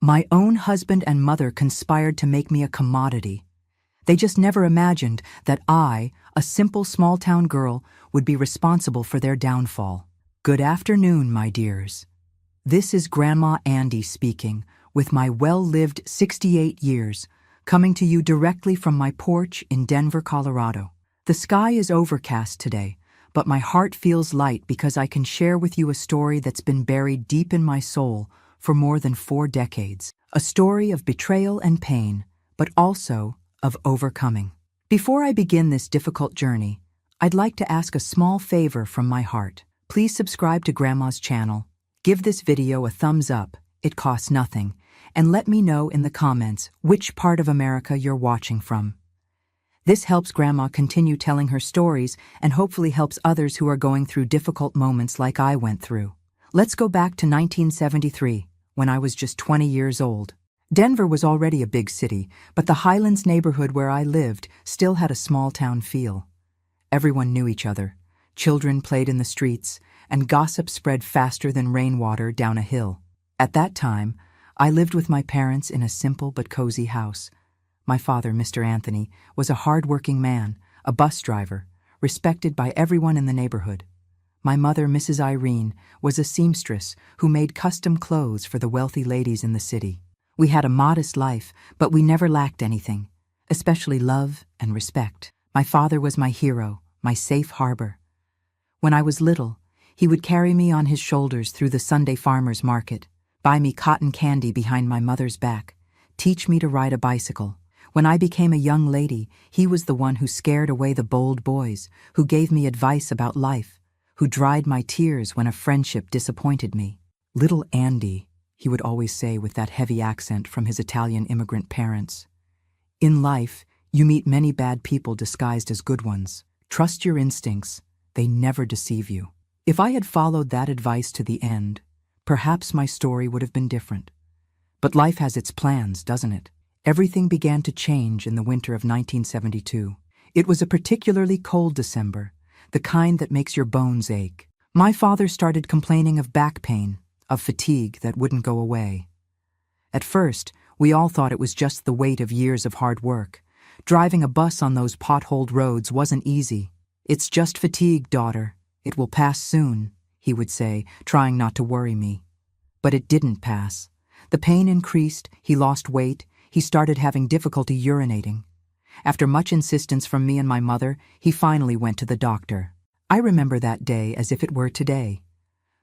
My own husband and mother conspired to make me a commodity. They just never imagined that I, a simple small-town girl, would be responsible for their downfall. Good afternoon, my dears. This is Grandma Andy speaking, with my well-lived 68 years, coming to you directly from my porch in Denver, Colorado. The sky is overcast today, but my heart feels light because I can share with you a story that's been buried deep in my soul for more than 4 decades. A story of betrayal and pain, but also of overcoming. Before I begin this difficult journey, I'd like to ask a small favor from my heart. Please subscribe to Grandma's channel, give this video a thumbs up, it costs nothing, and let me know in the comments which part of America you're watching from. This helps Grandma continue telling her stories and hopefully helps others who are going through difficult moments like I went through. Let's go back to 1973, when I was just 20 years old. Denver was already a big city, but the Highlands neighborhood where I lived still had a small-town feel. Everyone knew each other, children played in the streets, and gossip spread faster than rainwater down a hill. At that time, I lived with my parents in a simple but cozy house. My father, Mr. Anthony, was a hard-working man, a bus driver, respected by everyone in the neighborhood. My mother, Mrs. Irene, was a seamstress who made custom clothes for the wealthy ladies in the city. We had a modest life, but we never lacked anything, especially love and respect. My father was my hero, my safe harbor. When I was little, he would carry me on his shoulders through the Sunday farmers market, buy me cotton candy behind my mother's back, teach me to ride a bicycle. When I became a young lady, he was the one who scared away the bold boys, who gave me advice about life, who dried my tears when a friendship disappointed me. Little Andy, he would always say with that heavy accent from his Italian immigrant parents. In life, you meet many bad people disguised as good ones. Trust your instincts, they never deceive you. If I had followed that advice to the end, perhaps my story would have been different. But life has its plans, doesn't it? Everything began to change in the winter of 1972. It was a particularly cold December, the kind that makes your bones ache. My father started complaining of back pain, of fatigue that wouldn't go away. At first, we all thought it was just the weight of years of hard work. Driving a bus on those potholed roads wasn't easy. "It's just fatigue, daughter. It will pass soon," he would say, trying not to worry me. But it didn't pass. The pain increased, he lost weight, he started having difficulty urinating. After much insistence from me and my mother, he finally went to the doctor. I remember that day as if it were today.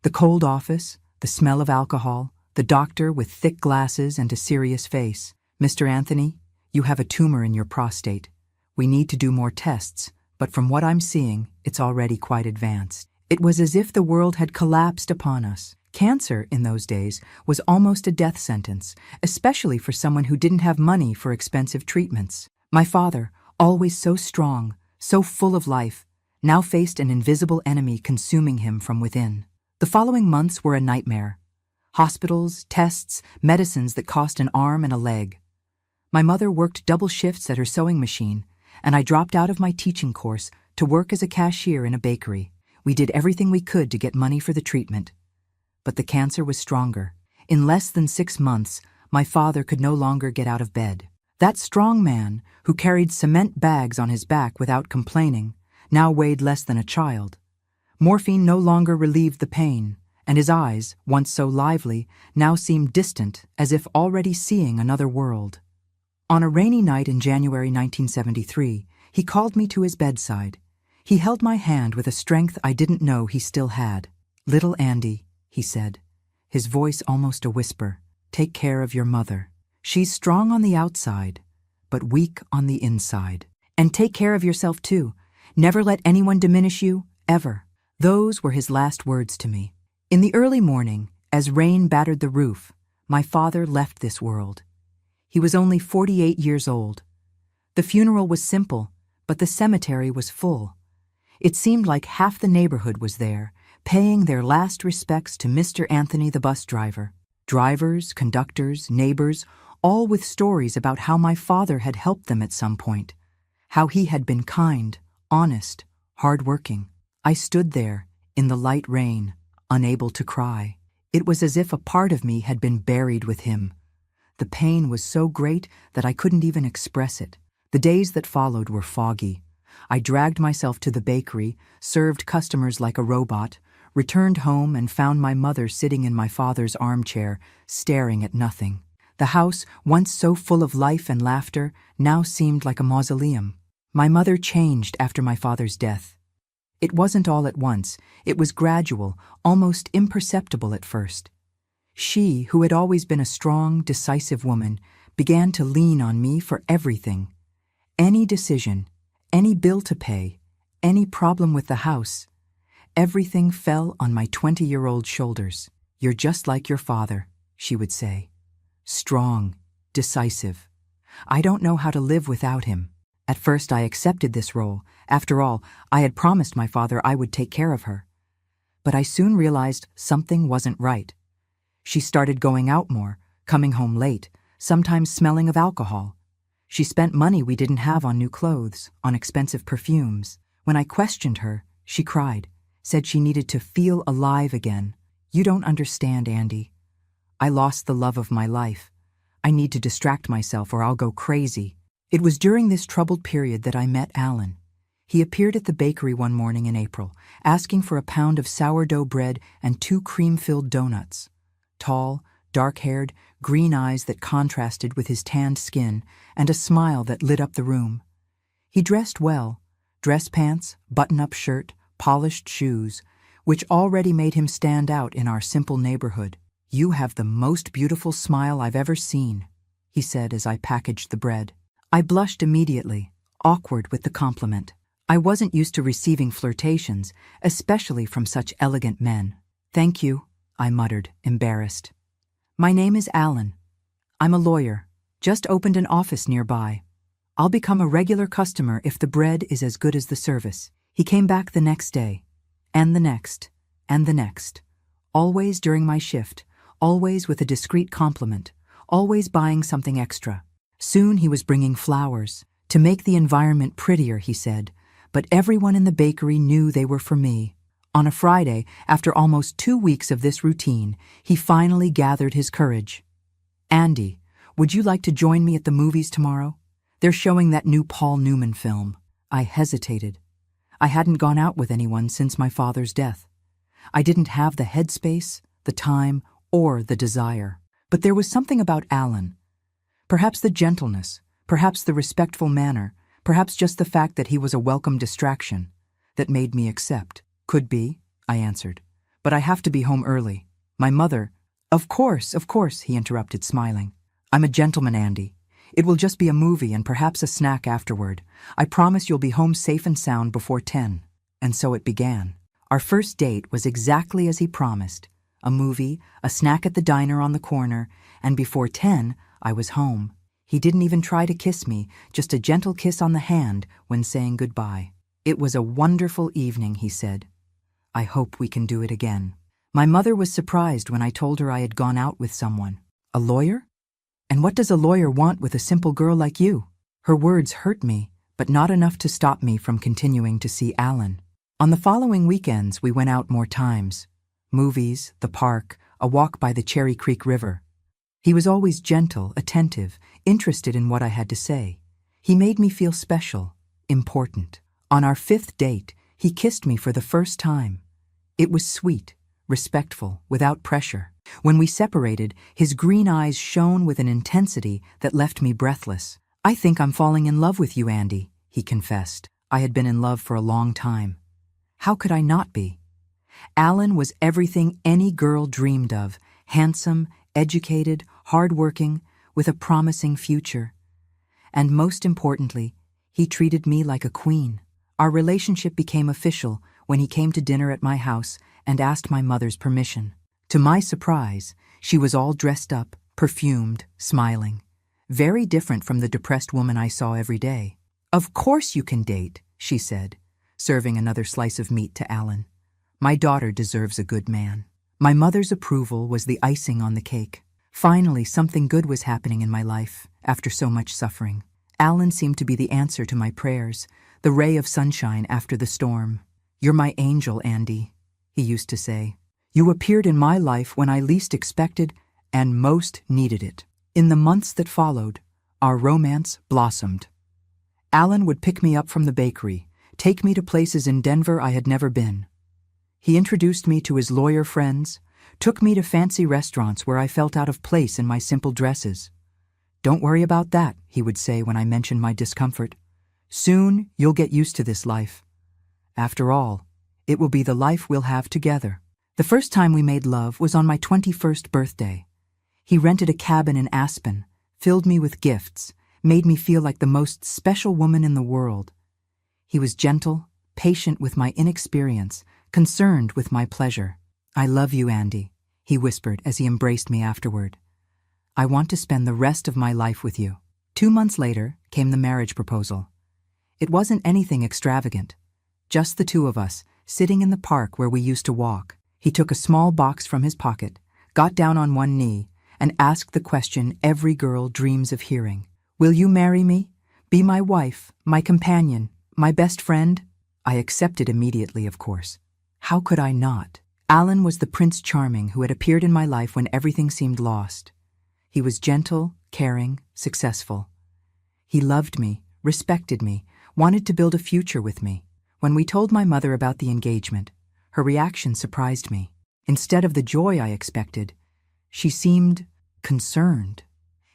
The cold office, the smell of alcohol, the doctor with thick glasses and a serious face. "Mr. Anthony, you have a tumor in your prostate. We need to do more tests, but from what I'm seeing, it's already quite advanced." It was as if the world had collapsed upon us. Cancer, in those days, was almost a death sentence, especially for someone who didn't have money for expensive treatments. My father, always so strong, so full of life, now faced an invisible enemy consuming him from within. The following months were a nightmare. Hospitals, tests, medicines that cost an arm and a leg. My mother worked double shifts at her sewing machine, and I dropped out of my teaching course to work as a cashier in a bakery. We did everything we could to get money for the treatment. But the cancer was stronger. In less than 6 months, my father could no longer get out of bed. That strong man, who carried cement bags on his back without complaining, now weighed less than a child. Morphine no longer relieved the pain, and his eyes, once so lively, now seemed distant, as if already seeing another world. On a rainy night in January 1973, he called me to his bedside. He held my hand with a strength I didn't know he still had. "Little Andy," he said, his voice almost a whisper, "take care of your mother. She's strong on the outside, but weak on the inside. And take care of yourself too. Never let anyone diminish you, ever." Those were his last words to me. In the early morning, as rain battered the roof, my father left this world. He was only 48 years old. The funeral was simple, but the cemetery was full. It seemed like half the neighborhood was there, paying their last respects to Mr. Anthony the bus driver. Drivers, conductors, neighbors, all with stories about how my father had helped them at some point, how he had been kind, honest, hard-working. I stood there, in the light rain, unable to cry. It was as if a part of me had been buried with him. The pain was so great that I couldn't even express it. The days that followed were foggy. I dragged myself to the bakery, served customers like a robot, returned home and found my mother sitting in my father's armchair, staring at nothing. The house, once so full of life and laughter, now seemed like a mausoleum. My mother changed after my father's death. It wasn't all at once. It was gradual, almost imperceptible at first. She, who had always been a strong, decisive woman, began to lean on me for everything. Any decision, any bill to pay, any problem with the house, everything fell on my 20-year-old shoulders. "You're just like your father," she would say. "Strong, decisive. I don't know how to live without him." At first I accepted this role. After all, I had promised my father I would take care of her. But I soon realized something wasn't right. She started going out more, coming home late, sometimes smelling of alcohol. She spent money we didn't have on new clothes, on expensive perfumes. When I questioned her, she cried, said she needed to feel alive again. "You don't understand, Andy. I lost the love of my life. I need to distract myself or I'll go crazy." It was during this troubled period that I met Alan. He appeared at the bakery one morning in April, asking for a pound of sourdough bread and 2 cream-filled donuts. Tall, dark-haired, green eyes that contrasted with his tanned skin, and a smile that lit up the room. He dressed well, dress pants, button-up shirt, polished shoes, which already made him stand out in our simple neighborhood. "You have the most beautiful smile I've ever seen," he said as I packaged the bread. I blushed immediately, awkward with the compliment. I wasn't used to receiving flirtations, especially from such elegant men. "Thank you," I muttered, embarrassed. "My name is Alan. I'm a lawyer. Just opened an office nearby. I'll become a regular customer if the bread is as good as the service." He came back the next day, and the next, and the next. Always during my shift, always with a discreet compliment, always buying something extra. Soon he was bringing flowers, to make the environment prettier, he said, but everyone in the bakery knew they were for me. On a Friday, after almost 2 weeks of this routine, he finally gathered his courage. "Andy, would you like to join me at the movies tomorrow? They're showing that new Paul Newman film." I hesitated. I hadn't gone out with anyone since my father's death. I didn't have the headspace, the time, or the desire. But there was something about Alan. Perhaps the gentleness, perhaps the respectful manner, perhaps just the fact that he was a welcome distraction, that made me accept. "Could be," I answered. "But I have to be home early. My mother—" Of course," he interrupted, smiling. "I'm a gentleman, Andy. It will just be a movie and perhaps a snack afterward. I promise you'll be home safe and sound before 10. And so it began. Our first date was exactly as he promised. A movie, a snack at the diner on the corner, and before 10, I was home. He didn't even try to kiss me, just a gentle kiss on the hand when saying goodbye. "It was a wonderful evening," he said. "I hope we can do it again." My mother was surprised when I told her I had gone out with someone. "A lawyer? And what does a lawyer want with a simple girl like you?" Her words hurt me, but not enough to stop me from continuing to see Alan. On the following weekends, we went out more times. Movies, the park, a walk by the Cherry Creek River. He was always gentle, attentive, interested in what I had to say. He made me feel special, important. On our 5th date, he kissed me for the first time. It was sweet, respectful, without pressure. When we separated, his green eyes shone with an intensity that left me breathless. "I think I'm falling in love with you, Andy," he confessed. I had been in love for a long time. How could I not be? Alan was everything any girl dreamed of, handsome, educated, hardworking, with a promising future. And most importantly, he treated me like a queen. Our relationship became official when he came to dinner at my house and asked my mother's permission. To my surprise, she was all dressed up, perfumed, smiling. Very different from the depressed woman I saw every day. "Of course you can date," she said, serving another slice of meat to Alan. "My daughter deserves a good man." My mother's approval was the icing on the cake. Finally, something good was happening in my life, after so much suffering. Alan seemed to be the answer to my prayers, the ray of sunshine after the storm. "You're my angel, Andy," he used to say. "You appeared in my life when I least expected and most needed it." In the months that followed, our romance blossomed. Alan would pick me up from the bakery, take me to places in Denver I had never been. He introduced me to his lawyer friends, took me to fancy restaurants where I felt out of place in my simple dresses. "Don't worry about that," he would say when I mentioned my discomfort. "Soon you'll get used to this life. After all, it will be the life we'll have together." The first time we made love was on my 21st birthday. He rented a cabin in Aspen, filled me with gifts, made me feel like the most special woman in the world. He was gentle, patient with my inexperience, concerned with my pleasure. "I love you, Andy," he whispered as he embraced me afterward. "I want to spend the rest of my life with you." 2 months later came the marriage proposal. It wasn't anything extravagant, just the two of us, sitting in the park where we used to walk. He took a small box from his pocket, got down on one knee, and asked the question every girl dreams of hearing. "Will you marry me? Be my wife, my companion, my best friend?" I accepted immediately, of course. How could I not? Alan was the Prince Charming who had appeared in my life when everything seemed lost. He was gentle, caring, successful. He loved me, respected me, wanted to build a future with me. When we told my mother about the engagement, her reaction surprised me. Instead of the joy I expected, she seemed concerned,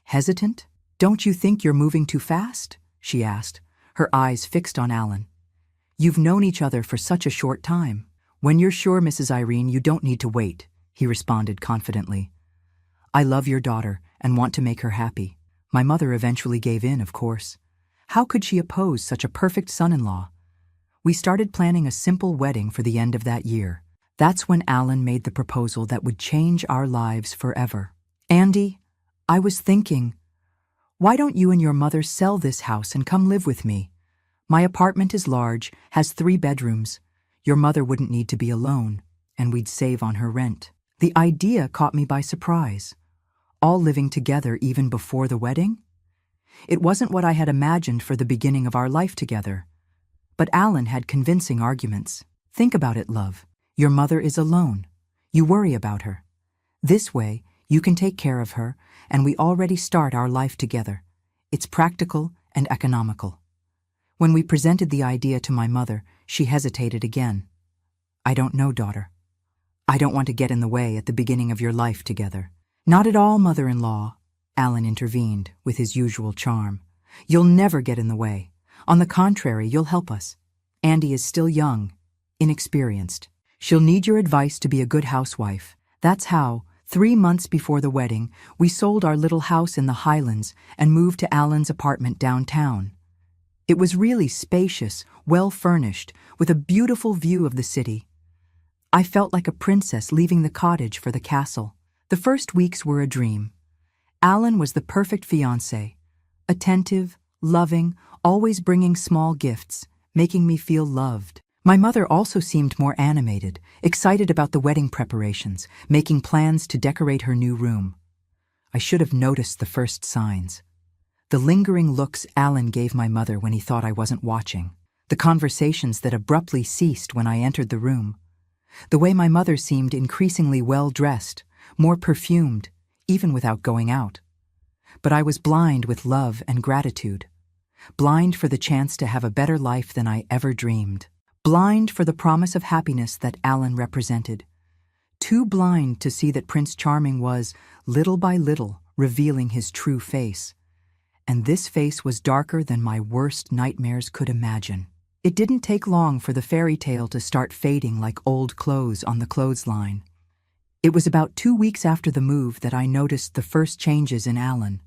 hesitant. "Don't you think you're moving too fast?" she asked, her eyes fixed on Alan. "You've known each other for such a short time." "When you're sure, Mrs. Irene, you don't need to wait," he responded confidently. "I love your daughter and want to make her happy." My mother eventually gave in, of course. How could she oppose such a perfect son-in-law? We started planning a simple wedding for the end of that year. That's when Alan made the proposal that would change our lives forever. "Andy, I was thinking, why don't you and your mother sell this house and come live with me? My apartment is large, has 3 bedrooms. Your mother wouldn't need to be alone, and we'd save on her rent." The idea caught me by surprise. All living together even before the wedding? It wasn't what I had imagined for the beginning of our life together. But Alan had convincing arguments. "Think about it, love. Your mother is alone. You worry about her. This way, you can take care of her, and we already start our life together. It's practical and economical." When we presented the idea to my mother, she hesitated again. "I don't know, daughter. I don't want to get in the way at the beginning of your life together." "Not at all, mother-in-law," Alan intervened with his usual charm. "You'll never get in the way. On the contrary, you'll help us. Andy is still young, inexperienced. She'll need your advice to be a good housewife." That's how, 3 months before the wedding, we sold our little house in the Highlands and moved to Alan's apartment downtown. It was really spacious, well-furnished, with a beautiful view of the city. I felt like a princess leaving the cottage for the castle. The first weeks were a dream. Alan was the perfect fiancé, attentive, loving, always bringing small gifts, making me feel loved. My mother also seemed more animated, excited about the wedding preparations, making plans to decorate her new room. I should have noticed the first signs. The lingering looks Alan gave my mother when he thought I wasn't watching. The conversations that abruptly ceased when I entered the room. The way my mother seemed increasingly well-dressed, more perfumed, even without going out. But I was blind with love and gratitude. Blind for the chance to have a better life than I ever dreamed. Blind for the promise of happiness that Alan represented. Too blind to see that Prince Charming was, little by little, revealing his true face. And this face was darker than my worst nightmares could imagine. It didn't take long for the fairy tale to start fading like old clothes on the clothesline. It was about 2 weeks after the move that I noticed the first changes in Alan.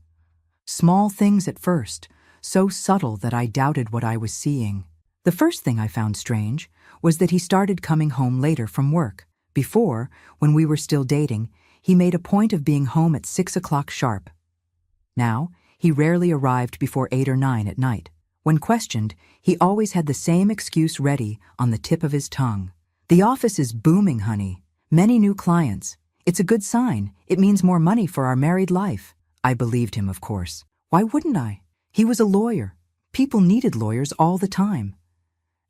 Small things at first, so subtle that I doubted what I was seeing. The first thing I found strange was that he started coming home later from work. Before, when we were still dating, he made a point of being home at 6 o'clock sharp. Now, he rarely arrived before 8 or 9 at night. When questioned, he always had the same excuse ready on the tip of his tongue. "The office is booming, honey. Many new clients. It's a good sign. It means more money for our married life." I believed him, of course. Why wouldn't I? He was a lawyer. People needed lawyers all the time.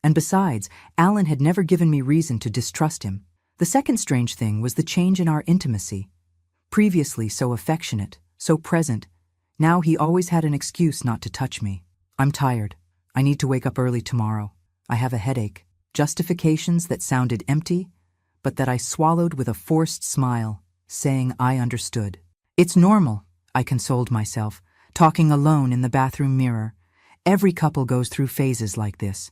And besides, Alan had never given me reason to distrust him. The second strange thing was the change in our intimacy. Previously so affectionate, so present, Now he always had an excuse not to touch me. I'm tired. I need to wake up early tomorrow. I have a headache. Justifications that sounded empty, but that I swallowed with a forced smile, saying I understood. It's normal, I consoled myself, talking alone in the bathroom mirror. Every couple goes through phases like this.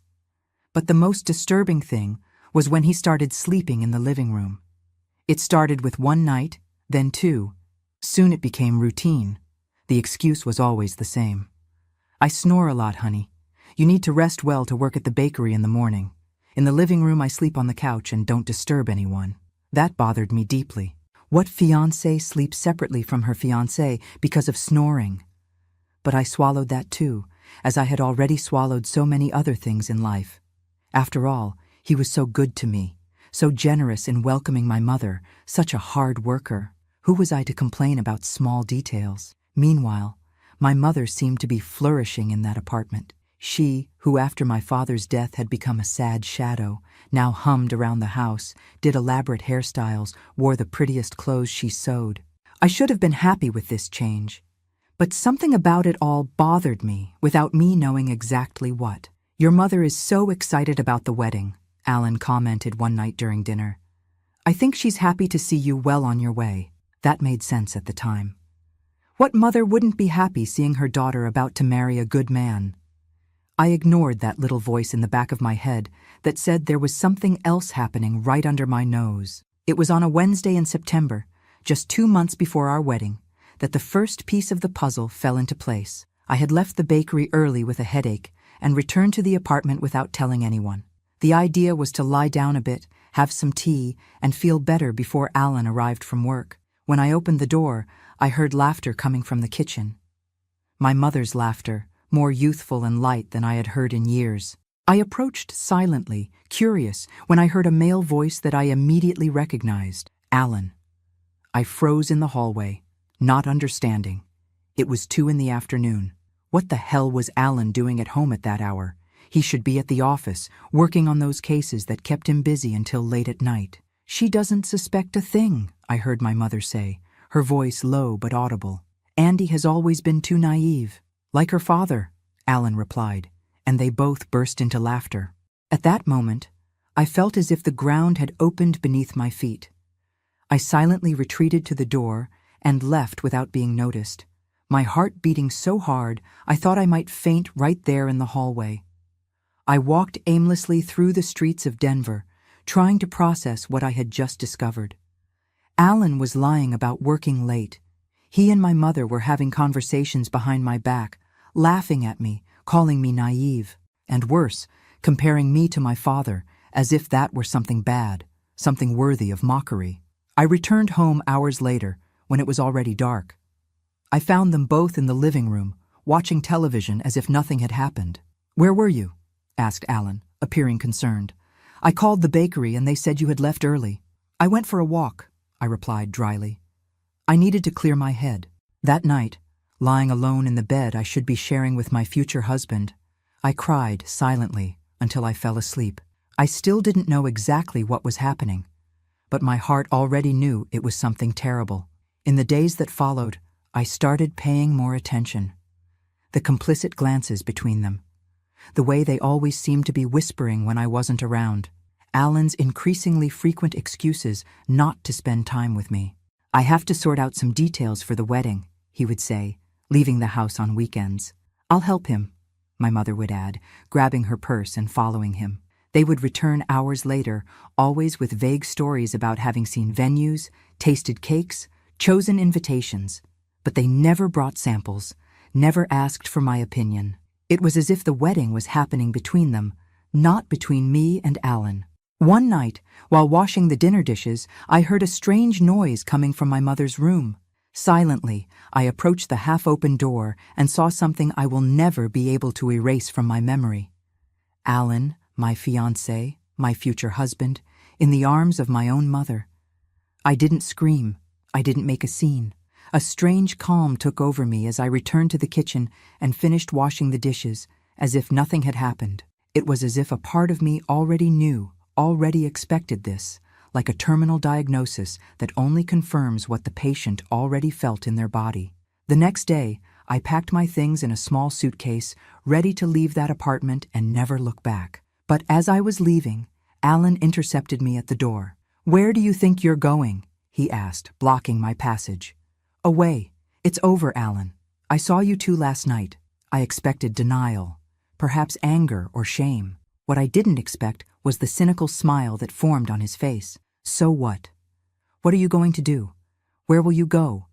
But the most disturbing thing was when he started sleeping in the living room. It started with one night, then two. Soon it became routine. The excuse was always the same. I snore a lot, honey. You need to rest well to work at the bakery in the morning. In the living room I sleep on the couch and don't disturb anyone. That bothered me deeply. What fiancé sleeps separately from her fiancé because of snoring? But I swallowed that too, as I had already swallowed so many other things in life. After all, he was so good to me, so generous in welcoming my mother, such a hard worker. Who was I to complain about small details? Meanwhile, my mother seemed to be flourishing in that apartment. She, who after my father's death had become a sad shadow, now hummed around the house, did elaborate hairstyles, wore the prettiest clothes she sewed. I should have been happy with this change. But something about it all bothered me, without me knowing exactly what. Your mother is so excited about the wedding, Alan commented one night during dinner. I think she's happy to see you well on your way. That made sense at the time. What mother wouldn't be happy seeing her daughter about to marry a good man? I ignored that little voice in the back of my head that said there was something else happening right under my nose. It was on a Wednesday in September, just 2 months before our wedding, that the first piece of the puzzle fell into place. I had left the bakery early with a headache and returned to the apartment without telling anyone. The idea was to lie down a bit, have some tea, and feel better before Alan arrived from work. When I opened the door, I heard laughter coming from the kitchen. My mother's laughter, more youthful and light than I had heard in years. I approached silently, curious, when I heard a male voice that I immediately recognized. Alan. I froze in the hallway, not understanding. It was 2 p.m. What the hell was Alan doing at home at that hour? He should be at the office, working on those cases that kept him busy until late at night. She doesn't suspect a thing, I heard my mother say, her voice low but audible. Andy has always been too naive. Like her father, Alan replied, and they both burst into laughter. At that moment, I felt as if the ground had opened beneath my feet. I silently retreated to the door and left without being noticed, my heart beating so hard I thought I might faint right there in the hallway. I walked aimlessly through the streets of Denver, trying to process what I had just discovered. Alan was lying about working late. He and my mother were having conversations behind my back, laughing at me, calling me naive, and worse, comparing me to my father, as if that were something bad, something worthy of mockery. I returned home hours later, when it was already dark. I found them both in the living room, watching television as if nothing had happened. Where were you? Asked Alan, appearing concerned. I called the bakery and they said you had left early. I went for a walk, I replied dryly. I needed to clear my head. That night, lying alone in the bed I should be sharing with my future husband, I cried silently until I fell asleep. I still didn't know exactly what was happening, but my heart already knew it was something terrible. In the days that followed, I started paying more attention. The complicit glances between them, the way they always seemed to be whispering when I wasn't around, Alan's increasingly frequent excuses not to spend time with me. I have to sort out some details for the wedding, he would say, leaving the house on weekends. I'll help him, my mother would add, grabbing her purse and following him. They would return hours later, always with vague stories about having seen venues, tasted cakes, chosen invitations, but they never brought samples, never asked for my opinion. It was as if the wedding was happening between them, not between me and Alan. One night, while washing the dinner dishes, I heard a strange noise coming from my mother's room. Silently, I approached the half-open door and saw something I will never be able to erase from my memory. Alan, my fiancé, my future husband, in the arms of my own mother. I didn't scream. I didn't make a scene. A strange calm took over me as I returned to the kitchen and finished washing the dishes, as if nothing had happened. It was as if a part of me already knew, already expected this, like a terminal diagnosis that only confirms what the patient already felt in their body. The next day, I packed my things in a small suitcase, ready to leave that apartment and never look back. But as I was leaving, Alan intercepted me at the door. "Where do you think you're going?" he asked, blocking my passage. "Away. It's over, Alan. I saw you two last night." I expected denial, perhaps anger or shame. What I didn't expect was the cynical smile that formed on his face. "So what? What are you going to do? Where will you go?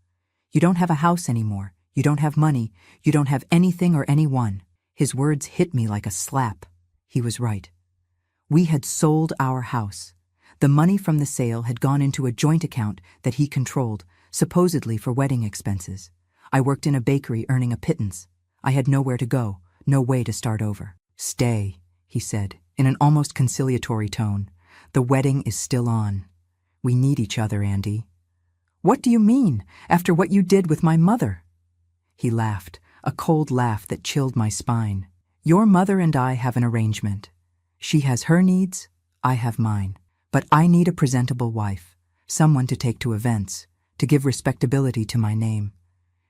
You don't have a house anymore. You don't have money. You don't have anything or anyone." His words hit me like a slap. He was right. We had sold our house. The money from the sale had gone into a joint account that he controlled, supposedly for wedding expenses. I worked in a bakery earning a pittance. I had nowhere to go, no way to start over. "Stay," he said, in an almost conciliatory tone. "The wedding is still on. We need each other, Andy." "What do you mean, after what you did with my mother?" He laughed, a cold laugh that chilled my spine. "Your mother and I have an arrangement. She has her needs, I have mine. But I need a presentable wife, someone to take to events, to give respectability to my name.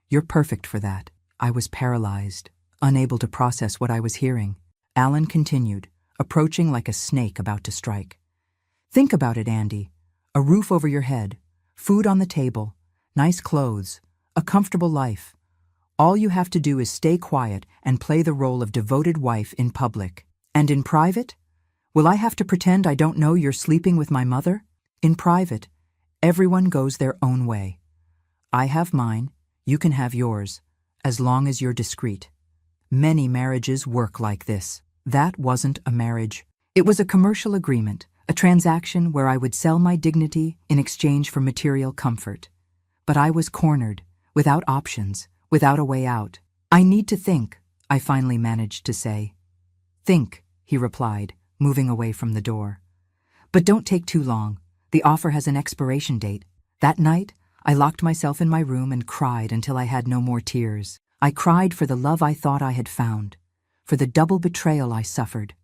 You're perfect for that." I was paralyzed, unable to process what I was hearing. Alan continued, approaching like a snake about to strike. "Think about it, Andy. A roof over your head, food on the table, nice clothes, a comfortable life. All you have to do is stay quiet and play the role of devoted wife in public. And in private? Will I have to pretend I don't know you're sleeping with my mother? In private, everyone goes their own way. I have mine, you can have yours, as long as you're discreet. Many marriages work like this. That wasn't a marriage. It was a commercial agreement, a transaction where I would sell my dignity in exchange for material comfort. But I was cornered, without options, without a way out. "I need to think," I finally managed to say. "Think," he replied, moving away from the door. "But don't take too long. The offer has an expiration date." That night, I locked myself in my room and cried until I had no more tears. I cried for the love I thought I had found, for the double betrayal I suffered,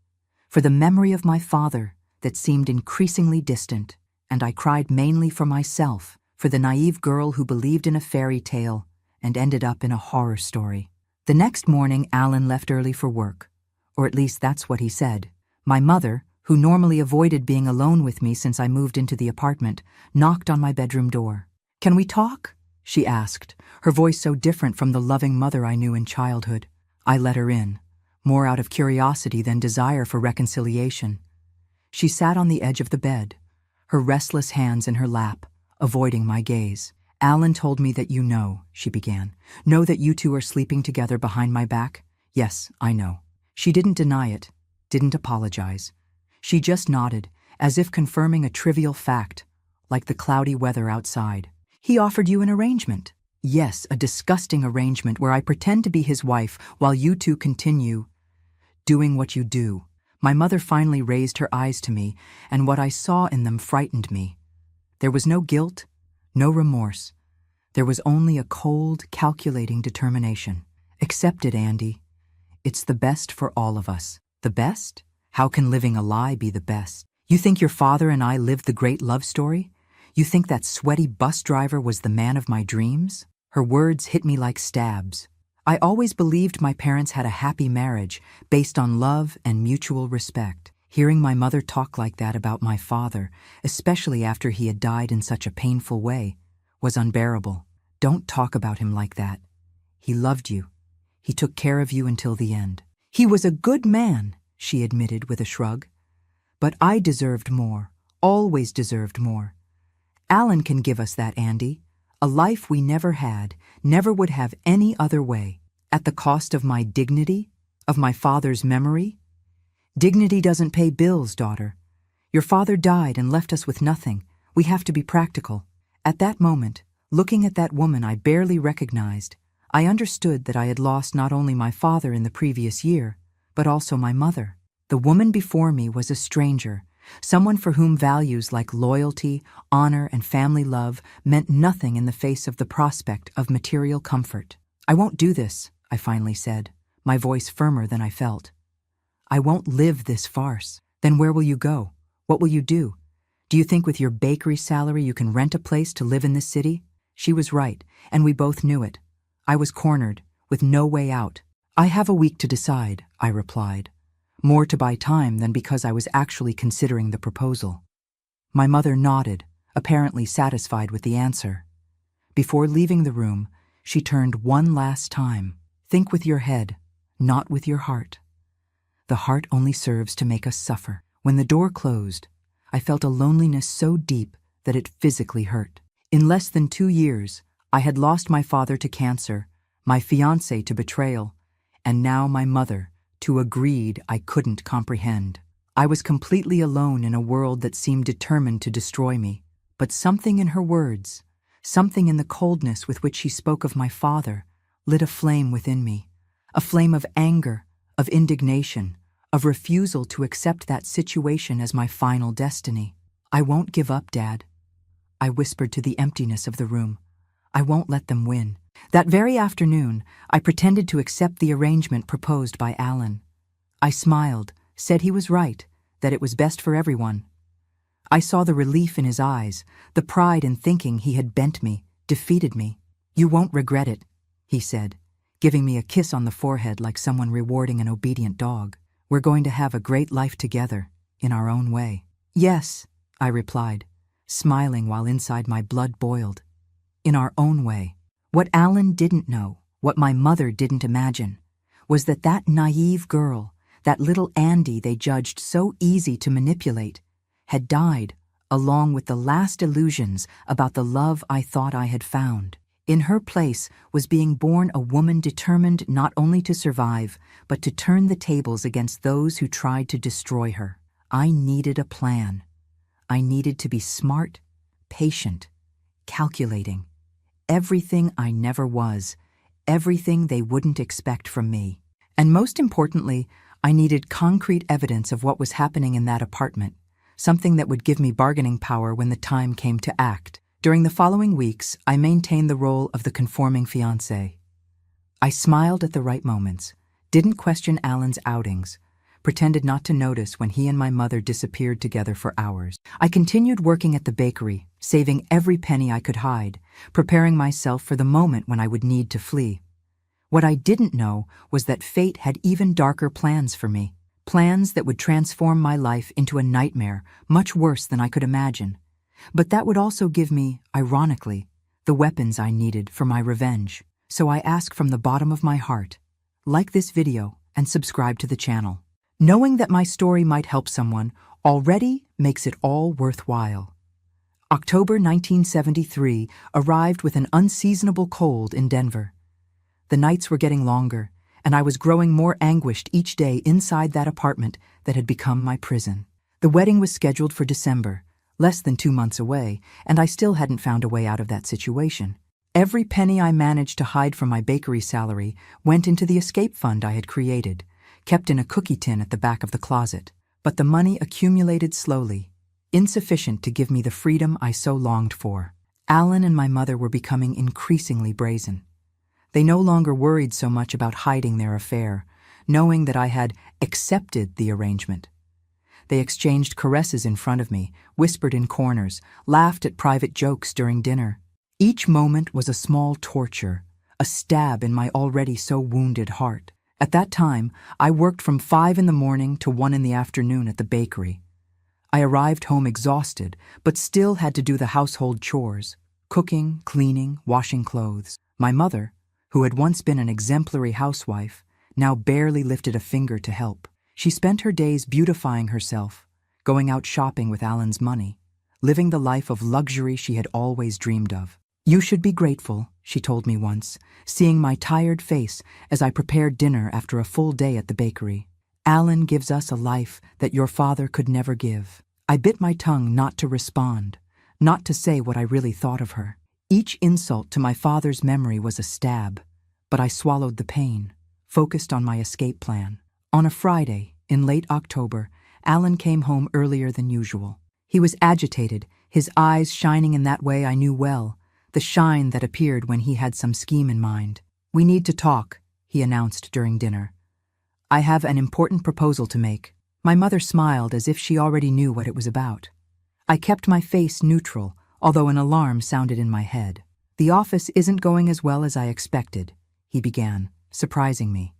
for the memory of my father that seemed increasingly distant, and I cried mainly for myself, for the naive girl who believed in a fairy tale and ended up in a horror story. The next morning, Alan left early for work, or at least that's what he said. My mother, who normally avoided being alone with me since I moved into the apartment, knocked on my bedroom door. "Can we talk?" she asked, her voice so different from the loving mother I knew in childhood. I let her in, more out of curiosity than desire for reconciliation. She sat on the edge of the bed, her restless hands in her lap, avoiding my gaze. "Alan told me that you know," she began. "Know that you two are sleeping together behind my back?" "Yes, I know." She didn't deny it, didn't apologize. She just nodded, as if confirming a trivial fact, like the cloudy weather outside. "He offered you an arrangement?" "Yes, a disgusting arrangement where I pretend to be his wife while you two continue doing what you do." My mother finally raised her eyes to me, and what I saw in them frightened me. There was no guilt, no remorse. There was only a cold, calculating determination. "Accept it, Andy. It's the best for all of us." "The best? How can living a lie be the best? You think your father and I lived the great love story? You think that sweaty bus driver was the man of my dreams?" Her words hit me like stabs. I always believed my parents had a happy marriage based on love and mutual respect. Hearing my mother talk like that about my father, especially after he had died in such a painful way, was unbearable. "Don't talk about him like that. He loved you. He took care of you until the end." "He was a good man," she admitted with a shrug. "But I deserved more, always deserved more. Alan can give us that, Andy. A life we never had, never would have any other way. At the cost of my dignity, of my father's memory? Dignity doesn't pay bills, daughter. Your father died and left us with nothing. We have to be practical." At that moment, looking at that woman I barely recognized, I understood that I had lost not only my father in the previous year, but also my mother. The woman before me was a stranger, someone for whom values like loyalty, honor, and family love meant nothing in the face of the prospect of material comfort. "I won't do this," I finally said, my voice firmer than I felt. "I won't live this farce." "Then where will you go? What will you do? Do you think with your bakery salary you can rent a place to live in this city?" She was right, and we both knew it. I was cornered, with no way out. "I have a week to decide," I replied, more to buy time than because I was actually considering the proposal. My mother nodded, apparently satisfied with the answer. Before leaving the room, she turned one last time. "Think with your head, not with your heart. The heart only serves to make us suffer." When the door closed, I felt a loneliness so deep that it physically hurt. In less than 2 years, I had lost my father to cancer, my fiancé to betrayal, and now my mother to a greed I couldn't comprehend. I was completely alone in a world that seemed determined to destroy me. But something in her words, something in the coldness with which she spoke of my father, lit a flame within me, a flame of anger, of indignation, of refusal to accept that situation as my final destiny. "I won't give up, Dad," I whispered to the emptiness of the room. "I won't let them win." That very afternoon, I pretended to accept the arrangement proposed by Alan. I smiled, said he was right, that it was best for everyone. I saw the relief in his eyes, the pride in thinking he had bent me, defeated me. "You won't regret it," he said, giving me a kiss on the forehead like someone rewarding an obedient dog. "We're going to have a great life together, in our own way." "Yes," I replied, smiling while inside my blood boiled. "In our own way." What Alan didn't know, what my mother didn't imagine, was that naive girl, that little Andy they judged so easy to manipulate, had died along with the last illusions about the love I thought I had found. In her place was being born a woman determined not only to survive, but to turn the tables against those who tried to destroy her. I needed a plan. I needed to be smart, patient, calculating. Everything I never was, everything they wouldn't expect from me. And most importantly, I needed concrete evidence of what was happening in that apartment, something that would give me bargaining power when the time came to act. During the following weeks, I maintained the role of the conforming fiancé. I smiled at the right moments, didn't question Alan's outings, pretended not to notice when he and my mother disappeared together for hours. I continued working at the bakery, saving every penny I could hide, preparing myself for the moment when I would need to flee. What I didn't know was that fate had even darker plans for me, plans that would transform my life into a nightmare much worse than I could imagine. But that would also give me, ironically, the weapons I needed for my revenge. So I ask from the bottom of my heart, like this video and subscribe to the channel. Knowing that my story might help someone already makes it all worthwhile. October 1973 arrived with an unseasonable cold in Denver. The nights were getting longer, and I was growing more anguished each day inside that apartment that had become my prison. The wedding was scheduled for December, less than 2 months away, and I still hadn't found a way out of that situation. Every penny I managed to hide from my bakery salary went into the escape fund I had created, kept in a cookie tin at the back of the closet. But the money accumulated slowly, insufficient to give me the freedom I so longed for. Alan and my mother were becoming increasingly brazen. They no longer worried so much about hiding their affair, knowing that I had accepted the arrangement. They exchanged caresses in front of me, whispered in corners, laughed at private jokes during dinner. Each moment was a small torture, a stab in my already so wounded heart. At that time, I worked from 5 in the morning to 1 in the afternoon at the bakery. I arrived home exhausted, but still had to do the household chores, cooking, cleaning, washing clothes. My mother, who had once been an exemplary housewife, now barely lifted a finger to help. She spent her days beautifying herself, going out shopping with Alan's money, living the life of luxury she had always dreamed of. "You should be grateful," she told me once, seeing my tired face as I prepared dinner after a full day at the bakery. "Alan gives us a life that your father could never give." I bit my tongue not to respond, not to say what I really thought of her. Each insult to my father's memory was a stab, but I swallowed the pain, focused on my escape plan. On a Friday, in late October, Alan came home earlier than usual. He was agitated, his eyes shining in that way I knew well, the shine that appeared when he had some scheme in mind. "We need to talk," he announced during dinner. "I have an important proposal to make." My mother smiled as if she already knew what it was about. I kept my face neutral, although an alarm sounded in my head. "The office isn't going as well as I expected," he began, surprising me.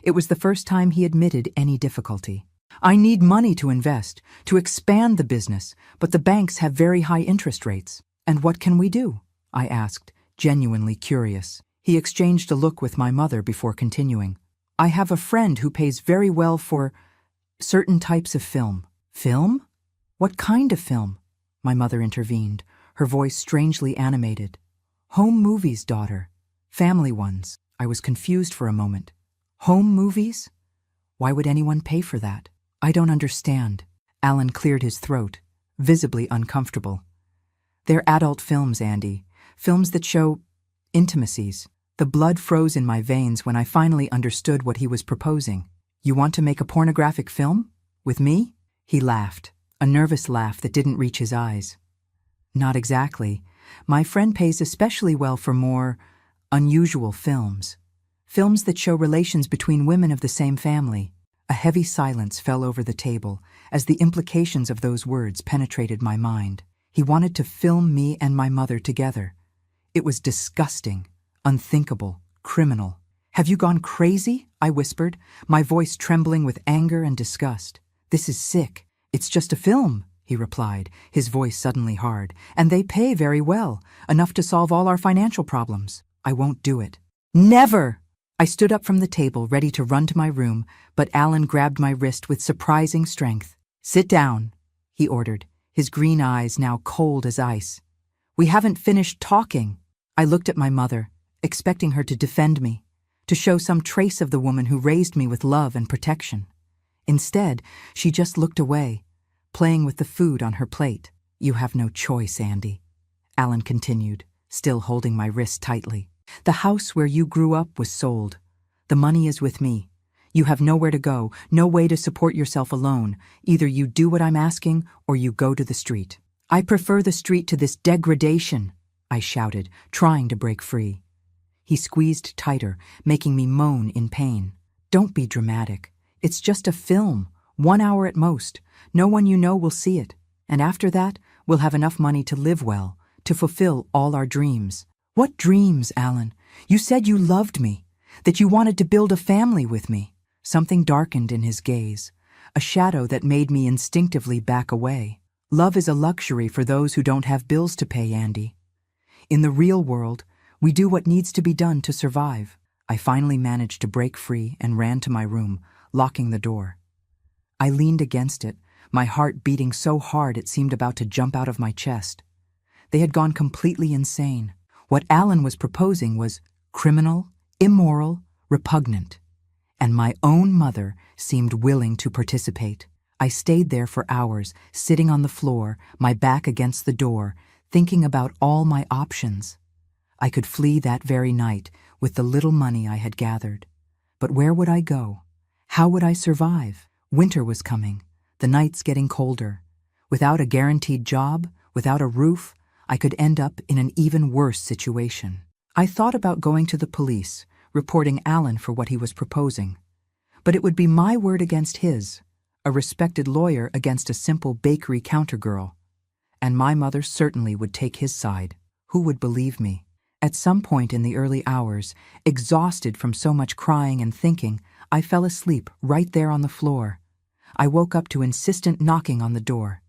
It was the first time he admitted any difficulty. I need money to invest, to expand the business, but the banks have very high interest rates. And what can we do? I asked, genuinely curious. He exchanged a look with my mother before continuing. I have a friend who pays very well for certain types of film. Film? What kind of film? My mother intervened, her voice strangely animated. Home movies, daughter. Family ones. I was confused for a moment. Home movies? Why would anyone pay for that? I don't understand. Alan cleared his throat, visibly uncomfortable. They're adult films, Andy. Films that show intimacies. The blood froze in my veins when I finally understood what he was proposing. You want to make a pornographic film? With me? He laughed, a nervous laugh that didn't reach his eyes. Not exactly. My friend pays especially well for more unusual films. Films that show relations between women of the same family. A heavy silence fell over the table as the implications of those words penetrated my mind. He wanted to film me and my mother together. It was disgusting, unthinkable, criminal. Have you gone crazy? I whispered, my voice trembling with anger and disgust. This is sick. It's just a film, he replied, his voice suddenly hard. And they pay very well, enough to solve all our financial problems. I won't do it. Never! I stood up from the table, ready to run to my room, but Alan grabbed my wrist with surprising strength. Sit down, he ordered, his green eyes now cold as ice. We haven't finished talking. I looked at my mother, expecting her to defend me, to show some trace of the woman who raised me with love and protection. Instead, she just looked away, playing with the food on her plate. You have no choice, Andy, Alan continued, still holding my wrist tightly. The house where you grew up was sold. The money is with me. You have nowhere to go, no way to support yourself alone. Either you do what I'm asking, or you go to the street. I prefer the street to this degradation, I shouted, trying to break free. He squeezed tighter, making me moan in pain. Don't be dramatic. It's just a film, 1 hour at most. No one you know will see it. And after that, we'll have enough money to live well, to fulfill all our dreams. What dreams, Alan? You said you loved me, that you wanted to build a family with me. Something darkened in his gaze, a shadow that made me instinctively back away. Love is a luxury for those who don't have bills to pay, Andy. In the real world, we do what needs to be done to survive. I finally managed to break free and ran to my room, locking the door. I leaned against it, my heart beating so hard it seemed about to jump out of my chest. They had gone completely insane. What Alan was proposing was criminal, immoral, repugnant. And my own mother seemed willing to participate. I stayed there for hours, sitting on the floor, my back against the door, thinking about all my options. I could flee that very night with the little money I had gathered. But where would I go? How would I survive? Winter was coming, the nights getting colder. Without a guaranteed job, without a roof, I could end up in an even worse situation. I thought about going to the police, reporting Alan for what he was proposing. But it would be my word against his, a respected lawyer against a simple bakery counter girl. And my mother certainly would take his side. Who would believe me? At some point in the early hours, exhausted from so much crying and thinking, I fell asleep right there on the floor. I woke up to insistent knocking on the door.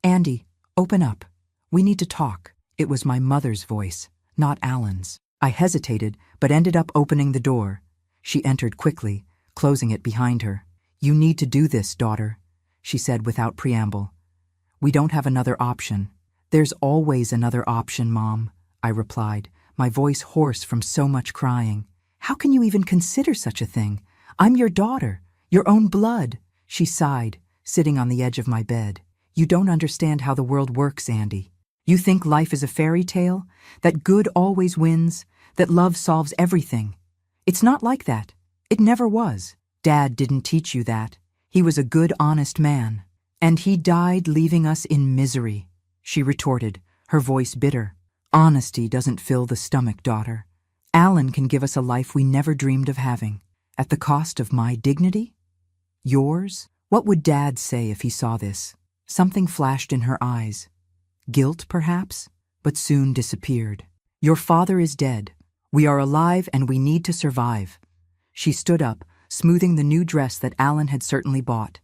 Andy, open up. We need to talk. It was my mother's voice, not Alan's. I hesitated, but ended up opening the door. She entered quickly, closing it behind her. You need to do this, daughter, she said without preamble. We don't have another option. There's always another option, Mom, I replied, my voice hoarse from so much crying. How can you even consider such a thing? I'm your daughter, your own blood, she sighed, sitting on the edge of my bed. You don't understand how the world works, Andy. You think life is a fairy tale, that good always wins, that love solves everything. It's not like that. It never was. Dad didn't teach you that. He was a good, honest man. And he died leaving us in misery, she retorted, her voice bitter. Honesty doesn't fill the stomach, daughter. Alan can give us a life we never dreamed of having. At the cost of my dignity? Yours? What would Dad say if he saw this? Something flashed in her eyes. Guilt, perhaps, but soon disappeared. Your father is dead. We are alive and we need to survive. She stood up, smoothing the new dress that Alan had certainly bought.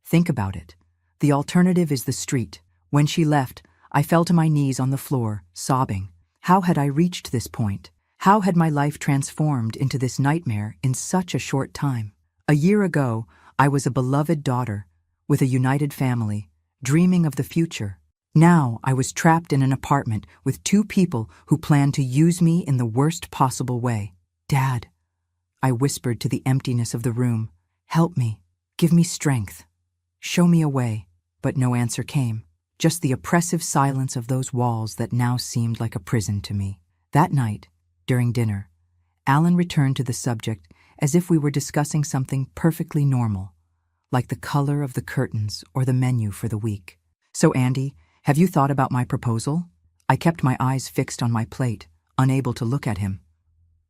Think about it. The alternative is the street. When she left, I fell to my knees on the floor, sobbing. How had I reached this point? How had my life transformed into this nightmare in such a short time? A year ago, I was a beloved daughter, with a united family, dreaming of the future. Now I was trapped in an apartment with two people who planned to use me in the worst possible way. Dad, I whispered to the emptiness of the room. Help me. Give me strength. Show me a way. But no answer came. Just the oppressive silence of those walls that now seemed like a prison to me. That night, during dinner, Alan returned to the subject as if we were discussing something perfectly normal, like the color of the curtains or the menu for the week. So, Andy, have you thought about my proposal? I kept my eyes fixed on my plate, unable to look at him.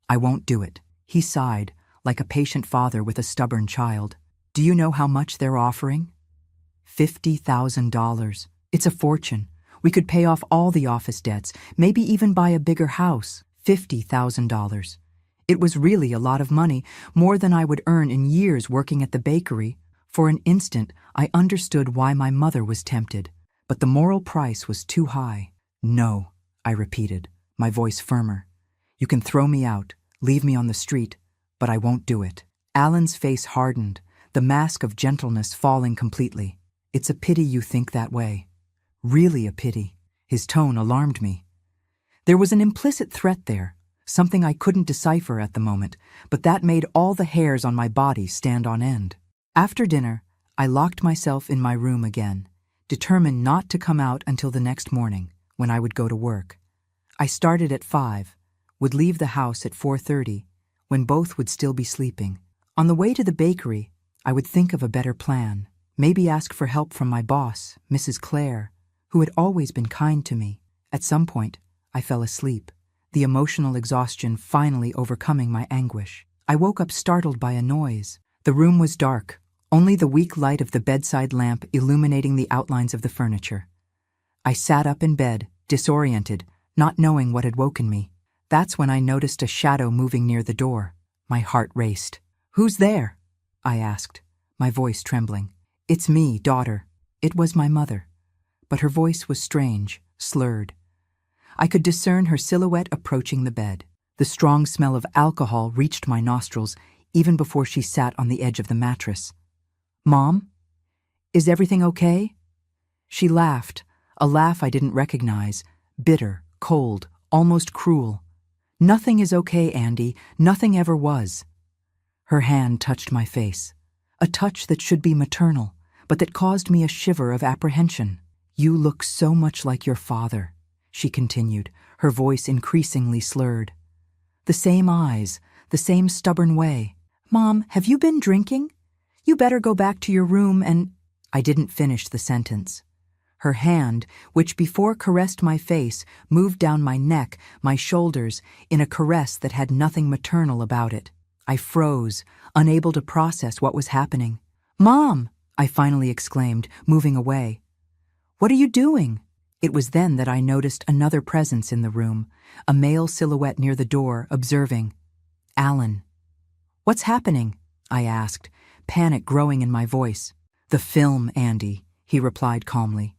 I won't do it. He sighed, like a patient father with a stubborn child. Do you know how much they're offering? $50,000. It's a fortune. We could pay off all the office debts, maybe even buy a bigger house. $50,000. It was really a lot of money, more than I would earn in years working at the bakery. For an instant, I understood why my mother was tempted, but the moral price was too high. No, I repeated, my voice firmer. You can throw me out, leave me on the street, but I won't do it. Alan's face hardened, the mask of gentleness falling completely. It's a pity you think that way. Really a pity. His tone alarmed me. There was an implicit threat there, something I couldn't decipher at the moment, but that made all the hairs on my body stand on end. After dinner, I locked myself in my room again, determined not to come out until the next morning, when I would go to work. I started at 5, would leave the house at 4:30, when both would still be sleeping. On the way to the bakery, I would think of a better plan, maybe ask for help from my boss, Mrs. Clare, who had always been kind to me. At some point, I fell asleep, the emotional exhaustion finally overcoming my anguish. I woke up startled by a noise. The room was dark, only the weak light of the bedside lamp illuminating the outlines of the furniture. I sat up in bed, disoriented, not knowing what had woken me. That's when I noticed a shadow moving near the door. My heart raced. "Who's there?" I asked, my voice trembling. "It's me, daughter." It was my mother, but her voice was strange, slurred. I could discern her silhouette approaching the bed. The strong smell of alcohol reached my nostrils even before she sat on the edge of the mattress. "Mom? Is everything okay?" She laughed, a laugh I didn't recognize, bitter, cold, almost cruel. "Nothing is okay, Andy. Nothing ever was." Her hand touched my face, a touch that should be maternal, but that caused me a shiver of apprehension. "You look so much like your father," she continued, her voice increasingly slurred. "The same eyes, the same stubborn way. Mom, have you been drinking? You better go back to your room and—" I didn't finish the sentence. Her hand, which before caressed my face, moved down my neck, my shoulders, in a caress that had nothing maternal about it. I froze, unable to process what was happening. "Mom!" I finally exclaimed, moving away. "What are you doing?" It was then that I noticed another presence in the room, a male silhouette near the door, observing. "Alan." "What's happening?" I asked, panic growing in my voice. "The film, Andy," he replied calmly.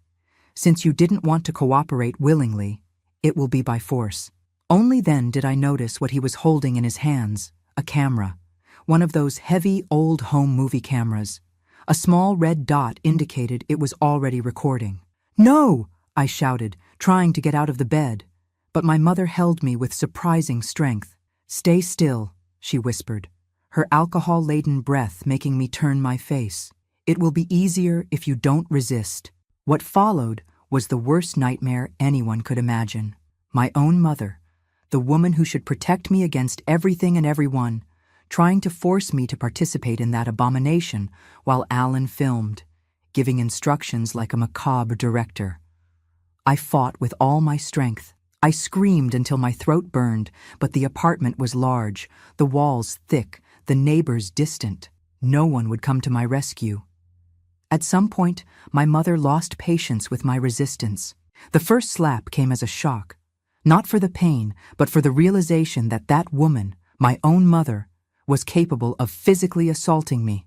"Since you didn't want to cooperate willingly, it will be by force." Only then did I notice what he was holding in his hands, a camera, one of those heavy old home movie cameras. A small red dot indicated it was already recording. "No!" I shouted, trying to get out of the bed, but my mother held me with surprising strength. "Stay still," she whispered, her alcohol-laden breath making me turn my face. "It will be easier if you don't resist." What followed was the worst nightmare anyone could imagine. My own mother, the woman who should protect me against everything and everyone, trying to force me to participate in that abomination while Alan filmed, giving instructions like a macabre director. I fought with all my strength. I screamed until my throat burned, but the apartment was large, the walls thick, the neighbors distant. No one would come to my rescue. At some point, my mother lost patience with my resistance. The first slap came as a shock, not for the pain, but for the realization that that woman, my own mother, was capable of physically assaulting me.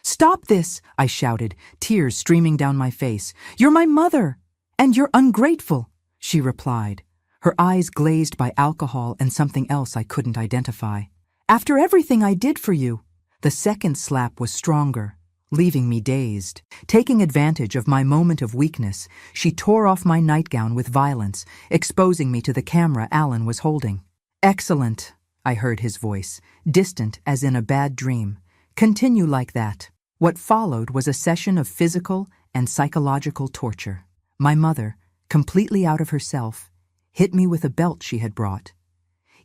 "Stop this!" I shouted, tears streaming down my face. "You're my mother, and you're ungrateful," she replied, her eyes glazed by alcohol and something else I couldn't identify. "After everything I did for you." The second slap was stronger, leaving me dazed. Taking advantage of my moment of weakness, she tore off my nightgown with violence, exposing me to the camera Alan was holding. "Excellent," I heard his voice, distant as in a bad dream. "Continue like that." What followed was a session of physical and psychological torture. My mother, completely out of herself, hit me with a belt she had brought.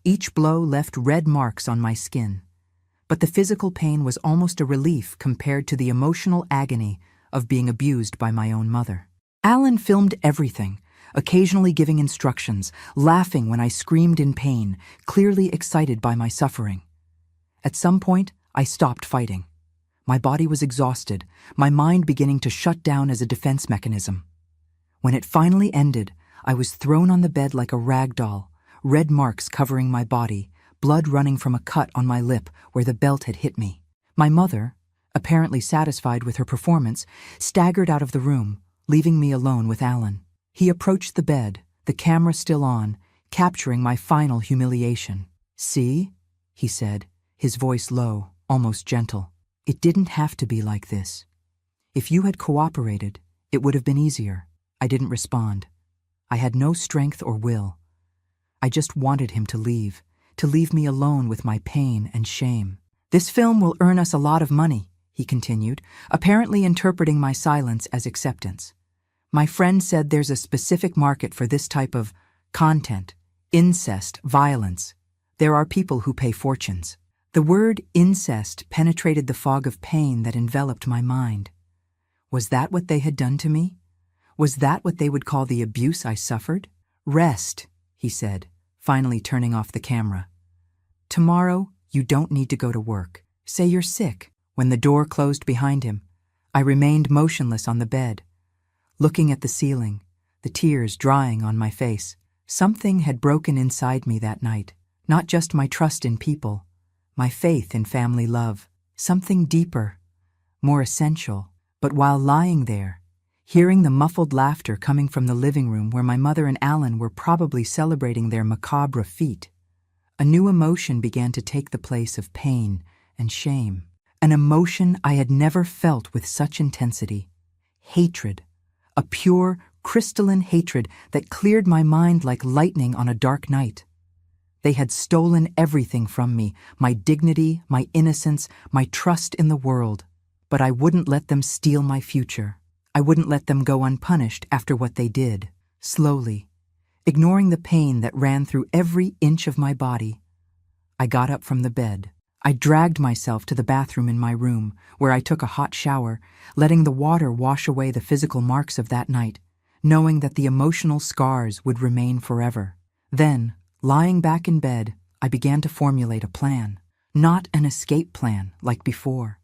Each blow left red marks on my skin, but the physical pain was almost a relief compared to the emotional agony of being abused by my own mother. Alan filmed everything, occasionally giving instructions, laughing when I screamed in pain, clearly excited by my suffering. At some point, I stopped fighting. My body was exhausted, my mind beginning to shut down as a defense mechanism. When it finally ended, I was thrown on the bed like a rag doll, red marks covering my body, blood running from a cut on my lip where the belt had hit me. My mother, apparently satisfied with her performance, staggered out of the room, leaving me alone with Alan. He approached the bed, the camera still on, capturing my final humiliation. "See?" he said, his voice low, almost gentle. "It didn't have to be like this. If you had cooperated, it would have been easier." I didn't respond. I had no strength or will. I just wanted him to leave me alone with my pain and shame. "This film will earn us a lot of money," he continued, apparently interpreting my silence as acceptance. "My friend said there's a specific market for this type of content, incest, violence. There are people who pay fortunes." The word incest penetrated the fog of pain that enveloped my mind. Was that what they had done to me? Was that what they would call the abuse I suffered? "Rest," he said, finally turning off the camera. "Tomorrow, you don't need to go to work. Say you're sick." When the door closed behind him, I remained motionless on the bed, looking at the ceiling, the tears drying on my face. Something had broken inside me that night, not just my trust in people, my faith in family love, something deeper, more essential. But while lying there, hearing the muffled laughter coming from the living room where my mother and Alan were probably celebrating their macabre feat, a new emotion began to take the place of pain and shame. An emotion I had never felt with such intensity. Hatred. A pure, crystalline hatred that cleared my mind like lightning on a dark night. They had stolen everything from me, my dignity, my innocence, my trust in the world. But I wouldn't let them steal my future. I wouldn't let them go unpunished after what they did. Slowly, ignoring the pain that ran through every inch of my body, I got up from the bed. I dragged myself to the bathroom in my room, where I took a hot shower, letting the water wash away the physical marks of that night, knowing that the emotional scars would remain forever. Then, lying back in bed, I began to formulate a plan. Not an escape plan like before.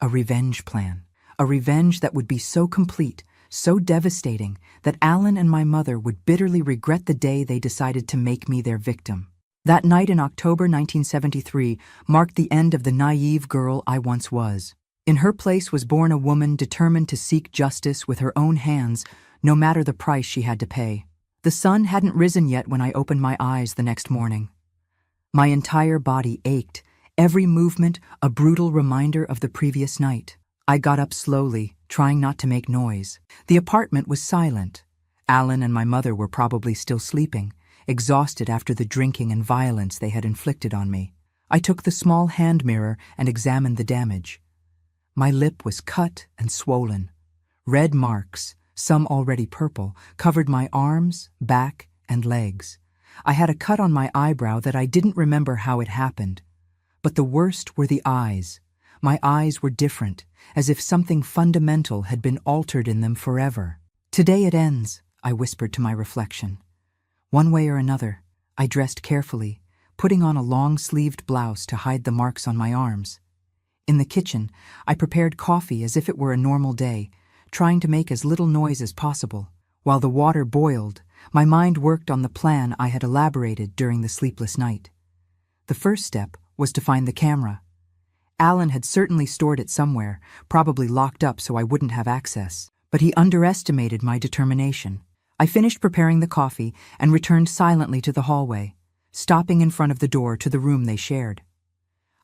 A revenge plan. A revenge that would be so complete, so devastating, that Alan and my mother would bitterly regret the day they decided to make me their victim. That night in October 1973 marked the end of the naive girl I once was. In her place was born a woman determined to seek justice with her own hands, no matter the price she had to pay. The sun hadn't risen yet when I opened my eyes the next morning. My entire body ached, every movement a brutal reminder of the previous night. I got up slowly, trying not to make noise. The apartment was silent. Alan and my mother were probably still sleeping, exhausted after the drinking and violence they had inflicted on me. I took the small hand mirror and examined the damage. My lip was cut and swollen. Red marks, some already purple, covered my arms, back, and legs. I had a cut on my eyebrow that I didn't remember how it happened. But the worst were the eyes. My eyes were different, as if something fundamental had been altered in them forever. "Today it ends," I whispered to my reflection. One way or another, I dressed carefully, putting on a long-sleeved blouse to hide the marks on my arms. In the kitchen, I prepared coffee as if it were a normal day, trying to make as little noise as possible. While the water boiled, my mind worked on the plan I had elaborated during the sleepless night. The first step was to find the camera. Alan had certainly stored it somewhere, probably locked up so I wouldn't have access. But he underestimated my determination. I finished preparing the coffee and returned silently to the hallway, stopping in front of the door to the room they shared.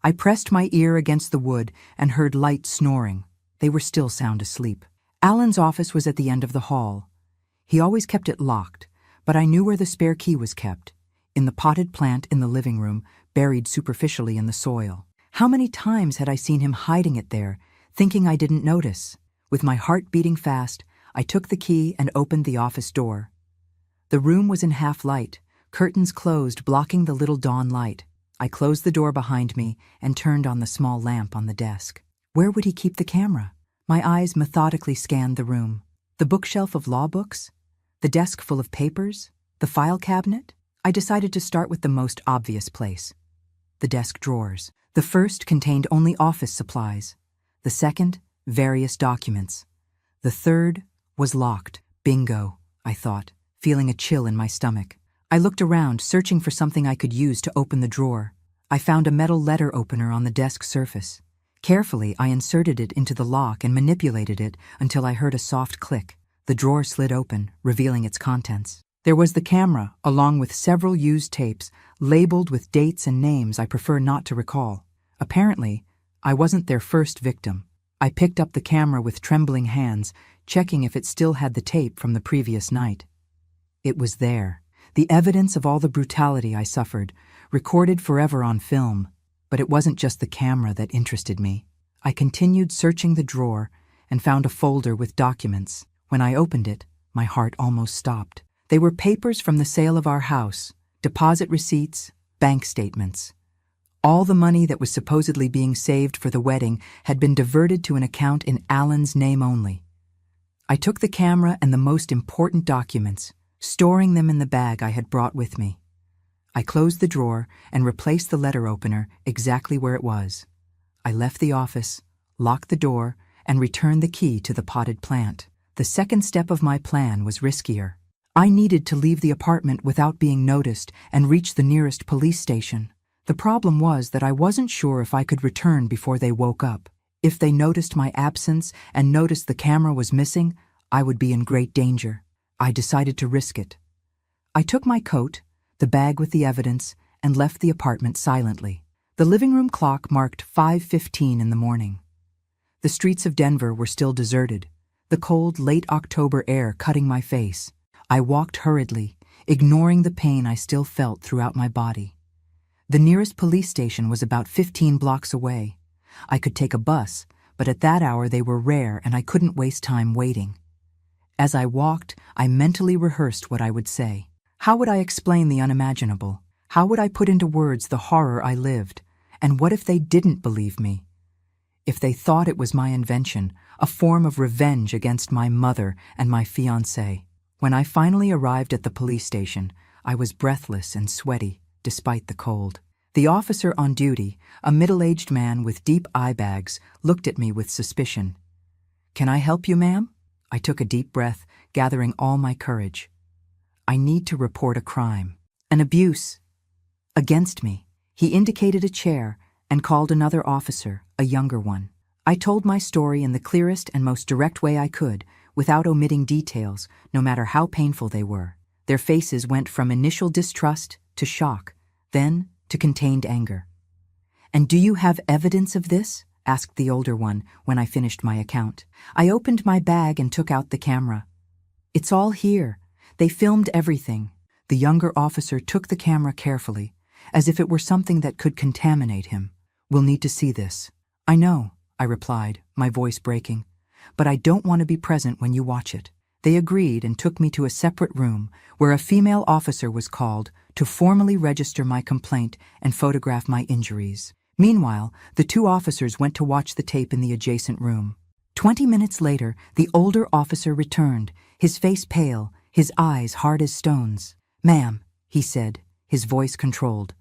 I pressed my ear against the wood and heard light snoring. They were still sound asleep. Alan's office was at the end of the hall. He always kept it locked, but I knew where the spare key was kept, in the potted plant in the living room, buried superficially in the soil. How many times had I seen him hiding it there, thinking I didn't notice? With my heart beating fast, I took the key and opened the office door. The room was in half light, curtains closed blocking the little dawn light. I closed the door behind me and turned on the small lamp on the desk. Where would he keep the camera? My eyes methodically scanned the room. The bookshelf of law books? The desk full of papers? The file cabinet? I decided to start with the most obvious place. The desk drawers. The first contained only office supplies. The second, various documents. The third was locked. Bingo, I thought, feeling a chill in my stomach. I looked around, searching for something I could use to open the drawer. I found a metal letter opener on the desk surface. Carefully, I inserted it into the lock and manipulated it until I heard a soft click. The drawer slid open, revealing its contents. There was the camera, along with several used tapes, labeled with dates and names I prefer not to recall. Apparently, I wasn't their first victim. I picked up the camera with trembling hands, checking if it still had the tape from the previous night. It was there, the evidence of all the brutality I suffered, recorded forever on film. But it wasn't just the camera that interested me. I continued searching the drawer and found a folder with documents. When I opened it, my heart almost stopped. They were papers from the sale of our house, deposit receipts, bank statements. All the money that was supposedly being saved for the wedding had been diverted to an account in Alan's name only. I took the camera and the most important documents, storing them in the bag I had brought with me. I closed the drawer and replaced the letter opener exactly where it was. I left the office, locked the door, and returned the key to the potted plant. The second step of my plan was riskier. I needed to leave the apartment without being noticed and reach the nearest police station. The problem was that I wasn't sure if I could return before they woke up. If they noticed my absence and noticed the camera was missing, I would be in great danger. I decided to risk it. I took my coat, the bag with the evidence, and left the apartment silently. The living room clock marked 5:15 in the morning. The streets of Denver were still deserted, the cold, late October air cutting my face. I walked hurriedly, ignoring the pain I still felt throughout my body. The nearest police station was about 15 blocks away. I could take a bus, but at that hour they were rare and I couldn't waste time waiting. As I walked, I mentally rehearsed what I would say. How would I explain the unimaginable? How would I put into words the horror I lived? And what if they didn't believe me? If they thought it was my invention, a form of revenge against my mother and my fiancé? When I finally arrived at the police station, I was breathless and sweaty, despite the cold. The officer on duty, a middle-aged man with deep eye bags, looked at me with suspicion. "Can I help you, ma'am?" I took a deep breath, gathering all my courage. "I need to report a crime. An abuse. Against me." He indicated a chair and called another officer, a younger one. I told my story in the clearest and most direct way I could, without omitting details, no matter how painful they were. Their faces went from initial distrust to shock, then to contained anger. "And do you have evidence of this?" asked the older one when I finished my account. I opened my bag and took out the camera. "It's all here. They filmed everything." The younger officer took the camera carefully, as if it were something that could contaminate him. "We'll need to see this." "I know," I replied, my voice breaking, "but I don't want to be present when you watch it." They agreed and took me to a separate room where a female officer was called to formally register my complaint and photograph my injuries. Meanwhile, the two officers went to watch the tape in the adjacent room. 20 minutes later, the older officer returned, his face pale, his eyes hard as stones. "Ma'am," he said, his voice controlled,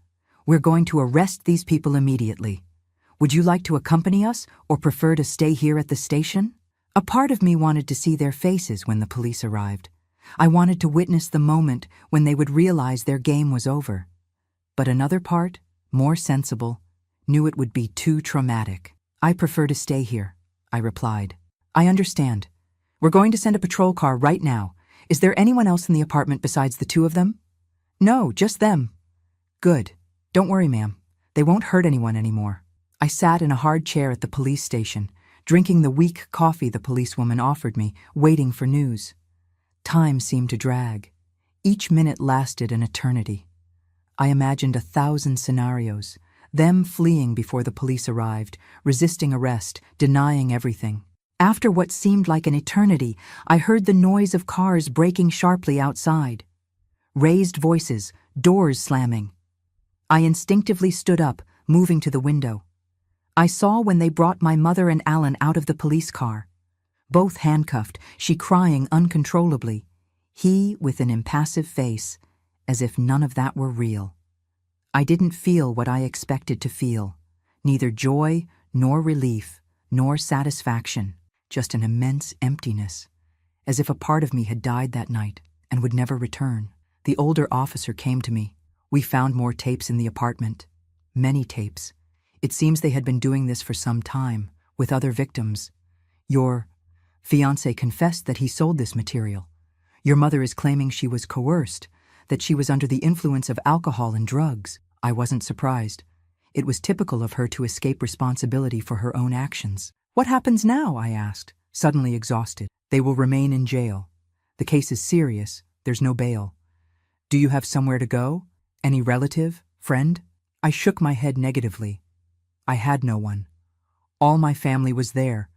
"we're going to arrest these people immediately. Would you like to accompany us or prefer to stay here at the station?" A part of me wanted to see their faces when the police arrived. I wanted to witness the moment when they would realize their game was over. But another part, more sensible, knew it would be too traumatic. I prefer to stay here, I replied. I understand. We're going to send a patrol car right now. Is there anyone else in the apartment besides the two of them? No, just them. Good. Don't worry, ma'am. They won't hurt anyone anymore. I sat in a hard chair at the police station, drinking the weak coffee the policewoman offered me, waiting for news. Time seemed to drag. Each minute lasted an eternity. I imagined 1,000 scenarios, them fleeing before the police arrived, resisting arrest, denying everything. After what seemed like an eternity, I heard the noise of cars braking sharply outside. Raised voices, doors slamming. I instinctively stood up, moving to the window. I saw when they brought my mother and Alan out of the police car. Both handcuffed, she crying uncontrollably. He with an impassive face, as if none of that were real. I didn't feel what I expected to feel. Neither joy, nor relief, nor satisfaction. Just an immense emptiness, as if a part of me had died that night and would never return. The older officer came to me. We found more tapes in the apartment. Many tapes. It seems they had been doing this for some time, with other victims. Your fiancé confessed that he sold this material. Your mother is claiming she was coerced, that she was under the influence of alcohol and drugs. I wasn't surprised. It was typical of her to escape responsibility for her own actions. What happens now? I asked, suddenly exhausted. They will remain in jail. The case is serious. There's no bail. Do you have somewhere to go? Any relative? Friend? I shook my head negatively. I had no one. All my family was there.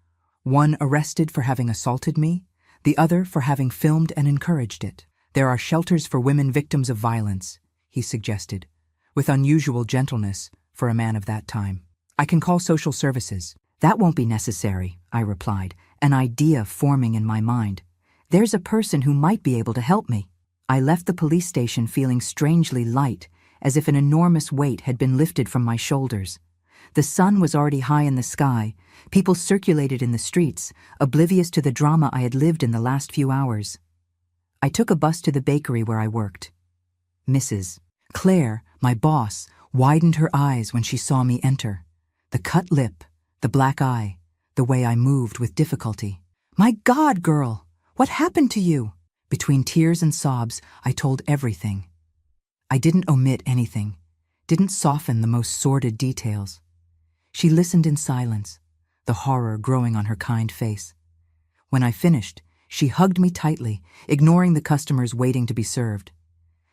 One arrested for having assaulted me, the other for having filmed and encouraged it. There are shelters for women victims of violence, he suggested, with unusual gentleness for a man of that time. I can call social services. That won't be necessary, I replied, an idea forming in my mind. There's a person who might be able to help me. I left the police station feeling strangely light, as if an enormous weight had been lifted from my shoulders. The sun was already high in the sky. People circulated in the streets, oblivious to the drama I had lived in the last few hours. I took a bus to the bakery where I worked. Mrs. Claire, my boss, widened her eyes when she saw me enter. The cut lip, the black eye, the way I moved with difficulty. My God, girl, what happened to you? Between tears and sobs, I told everything. I didn't omit anything, didn't soften the most sordid details. She listened in silence, the horror growing on her kind face. When I finished, she hugged me tightly, ignoring the customers waiting to be served.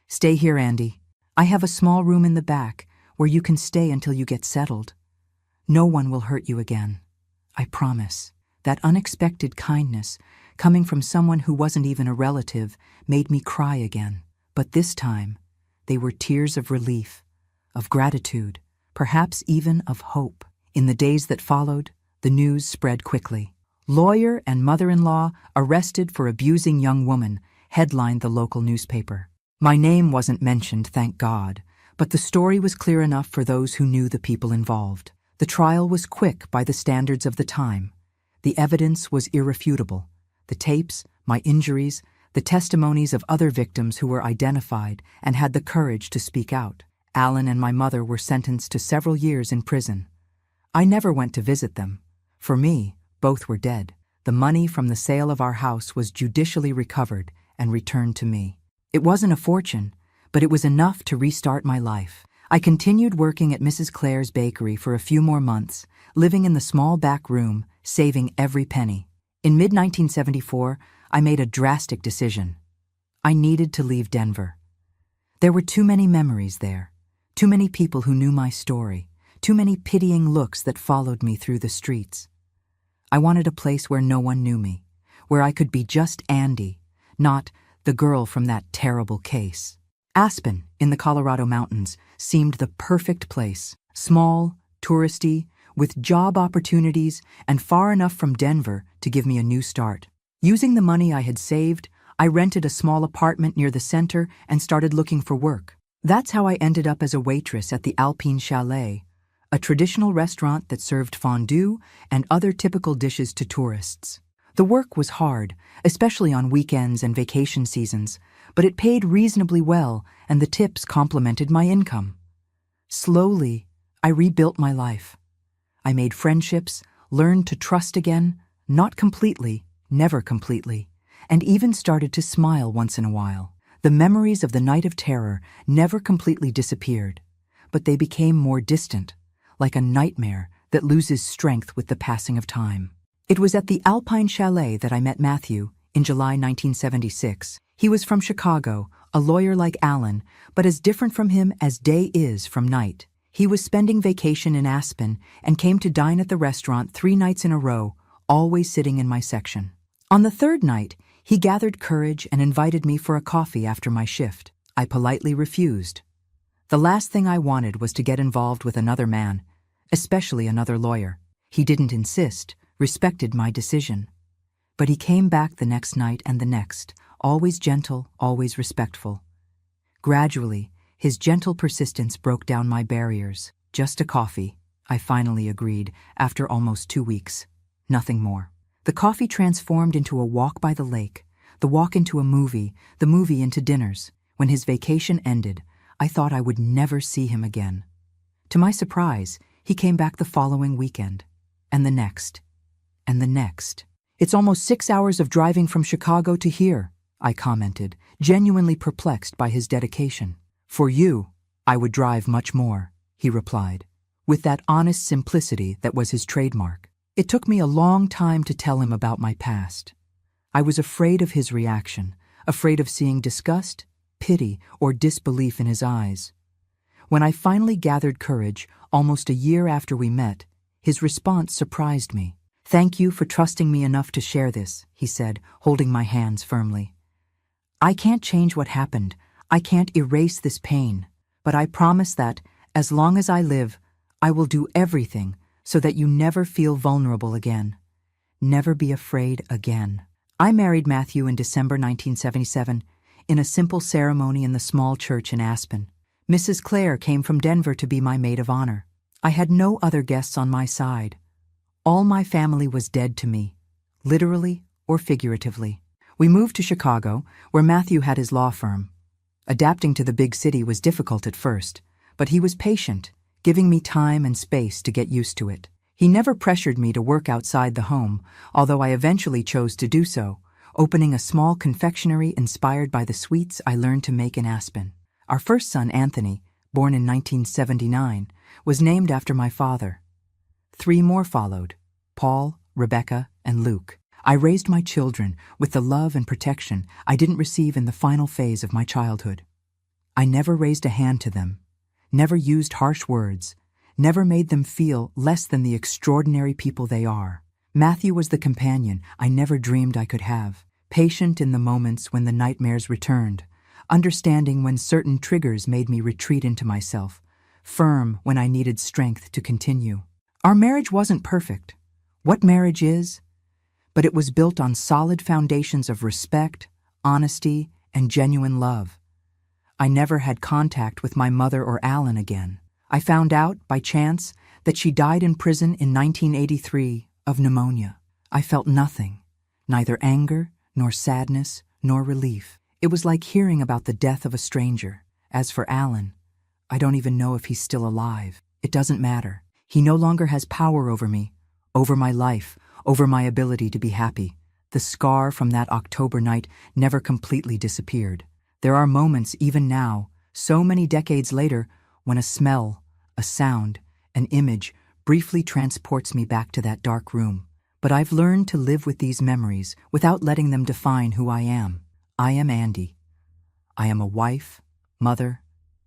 Stay here, Andy. I have a small room in the back where you can stay until you get settled. No one will hurt you again. I promise. That unexpected kindness, coming from someone who wasn't even a relative, made me cry again. But this time, they were tears of relief, of gratitude, perhaps even of hope. In the days that followed, the news spread quickly. Lawyer and mother-in-law arrested for abusing young woman, headlined the local newspaper. My name wasn't mentioned, thank God, but the story was clear enough for those who knew the people involved. The trial was quick by the standards of the time. The evidence was irrefutable. The tapes, my injuries, the testimonies of other victims who were identified and had the courage to speak out. Alan and my mother were sentenced to several years in prison. I never went to visit them. For me, both were dead. The money from the sale of our house was judicially recovered and returned to me. It wasn't a fortune, but it was enough to restart my life. I continued working at Mrs. Claire's bakery for a few more months, living in the small back room, saving every penny. In mid-1974, I made a drastic decision. I needed to leave Denver. There were too many memories there, too many people who knew my story, too many pitying looks that followed me through the streets. I wanted a place where no one knew me, where I could be just Andy, not the girl from that terrible case. Aspen, in the Colorado mountains, seemed the perfect place. Small, touristy, with job opportunities, and far enough from Denver to give me a new start. Using the money I had saved, I rented a small apartment near the center and started looking for work. That's how I ended up as a waitress at the Alpine Chalet, a traditional restaurant that served fondue and other typical dishes to tourists. The work was hard, especially on weekends and vacation seasons, but it paid reasonably well and the tips complemented my income. Slowly, I rebuilt my life. I made friendships, learned to trust again, not completely, never completely, and even started to smile once in a while. The memories of the night of terror never completely disappeared, but they became more distant, like a nightmare that loses strength with the passing of time. It was at the Alpine Chalet that I met Matthew in July 1976. He was from Chicago, a lawyer like Alan, but as different from him as day is from night. He was spending vacation in Aspen and came to dine at the restaurant 3 nights in a row, always sitting in my section. On the 3rd night, he gathered courage and invited me for a coffee after my shift. I politely refused. The last thing I wanted was to get involved with another man, especially another lawyer. He didn't insist, respected my decision. But he came back the next night and the next, always gentle, always respectful. Gradually, his gentle persistence broke down my barriers. Just a coffee, I finally agreed, after almost 2 weeks. Nothing more. The coffee transformed into a walk by the lake, the walk into a movie, the movie into dinners. When his vacation ended, I thought I would never see him again. To my surprise, he came back the following weekend, and the next, and the next. "It's almost 6 hours of driving from Chicago to here," I commented, genuinely perplexed by his dedication. "For you, I would drive much more," he replied, with that honest simplicity that was his trademark. It took me a long time to tell him about my past. I was afraid of his reaction, afraid of seeing disgust, pity, or disbelief in his eyes. When I finally gathered courage, almost a year after we met, his response surprised me. "Thank you for trusting me enough to share this," he said, holding my hands firmly. "I can't change what happened. I can't erase this pain. But I promise that, as long as I live, I will do everything so that you never feel vulnerable again. Never be afraid again." I married Matthew in December 1977 in a simple ceremony in the small church in Aspen. Mrs. Clare came from Denver to be my maid of honor. I had no other guests on my side. All my family was dead to me, literally or figuratively. We moved to Chicago, where Matthew had his law firm. Adapting to the big city was difficult at first, but he was patient, giving me time and space to get used to it. He never pressured me to work outside the home, although I eventually chose to do so, opening a small confectionery inspired by the sweets I learned to make in Aspen. Our first son, Anthony, born in 1979, was named after my father. 3 more followed: Paul, Rebecca, and Luke. I raised my children with the love and protection I didn't receive in the final phase of my childhood. I never raised a hand to them, never used harsh words, never made them feel less than the extraordinary people they are. Matthew was the companion I never dreamed I could have, patient in the moments when the nightmares returned, understanding when certain triggers made me retreat into myself, firm when I needed strength to continue. Our marriage wasn't perfect. What marriage is? But it was built on solid foundations of respect, honesty, and genuine love. I never had contact with my mother or Alan again. I found out, by chance, that she died in prison in 1983 of pneumonia. I felt nothing, neither anger, nor sadness, nor relief. It was like hearing about the death of a stranger. As for Alan, I don't even know if he's still alive. It doesn't matter. He no longer has power over me, over my life, over my ability to be happy. The scar from that October night never completely disappeared. There are moments, even now, so many decades later, when a smell, a sound, an image briefly transports me back to that dark room. But I've learned to live with these memories without letting them define who I am. I am Andy. I am a wife, mother,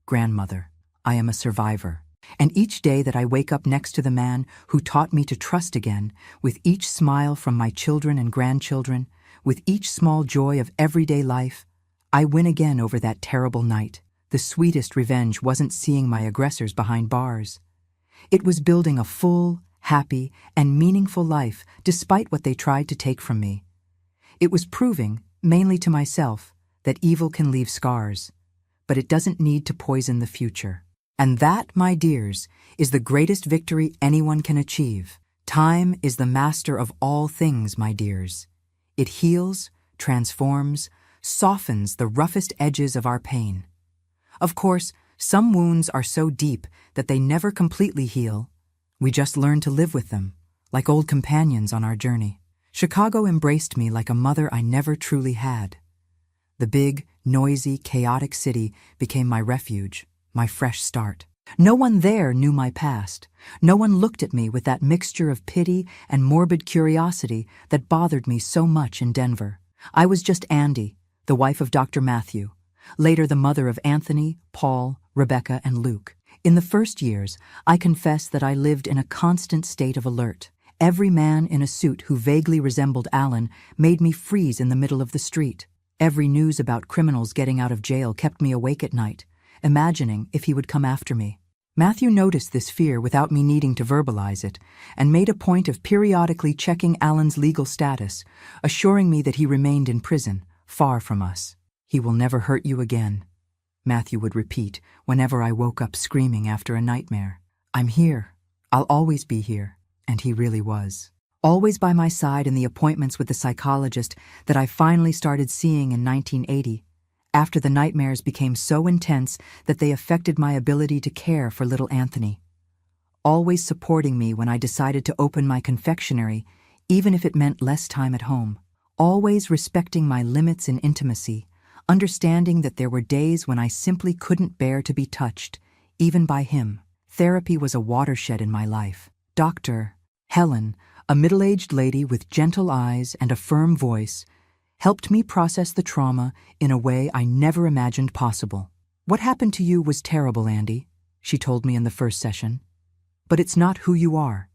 grandmother. I am a survivor. And each day that I wake up next to the man who taught me to trust again, with each smile from my children and grandchildren, with each small joy of everyday life, I win again over that terrible night. The sweetest revenge wasn't seeing my aggressors behind bars. It was building a full, happy, and meaningful life despite what they tried to take from me. It was proving, mainly to myself, that evil can leave scars, but it doesn't need to poison the future. And that, my dears, is the greatest victory anyone can achieve. Time is the master of all things, my dears. It heals, transforms, softens the roughest edges of our pain. Of course, Some wounds are so deep that they never completely heal. We just learn to live with them, like old companions on our journey. Chicago embraced me like a mother I never truly had. The big, noisy, chaotic city became my refuge, my fresh start. No one there knew my past. No one looked at me with that mixture of pity and morbid curiosity that bothered me so much in Denver. I was just Andy, the wife of Dr. Matthew, later the mother of Anthony, Paul, Rebecca, and Luke. In the first years, I confess that I lived in a constant state of alert. Every man in a suit who vaguely resembled Alan made me freeze in the middle of the street. Every news about criminals getting out of jail kept me awake at night, imagining if he would come after me. Matthew noticed this fear without me needing to verbalize it, and made a point of periodically checking Alan's legal status, assuring me that he remained in prison, far from us. "He will never hurt you again," Matthew would repeat whenever I woke up screaming after a nightmare. "I'm here. I'll always be here." And he really was. Always by my side in the appointments with the psychologist that I finally started seeing in 1980, after the nightmares became so intense that they affected my ability to care for little Anthony. Always supporting me when I decided to open my confectionery, even if it meant less time at home. Always respecting my limits in intimacy, understanding that there were days when I simply couldn't bear to be touched, even by him. Therapy was a watershed in my life. Dr. Helen, a middle-aged lady with gentle eyes and a firm voice, helped me process the trauma in a way I never imagined possible. "What happened to you was terrible, Andy," she told me in the first session. "But it's not who you are.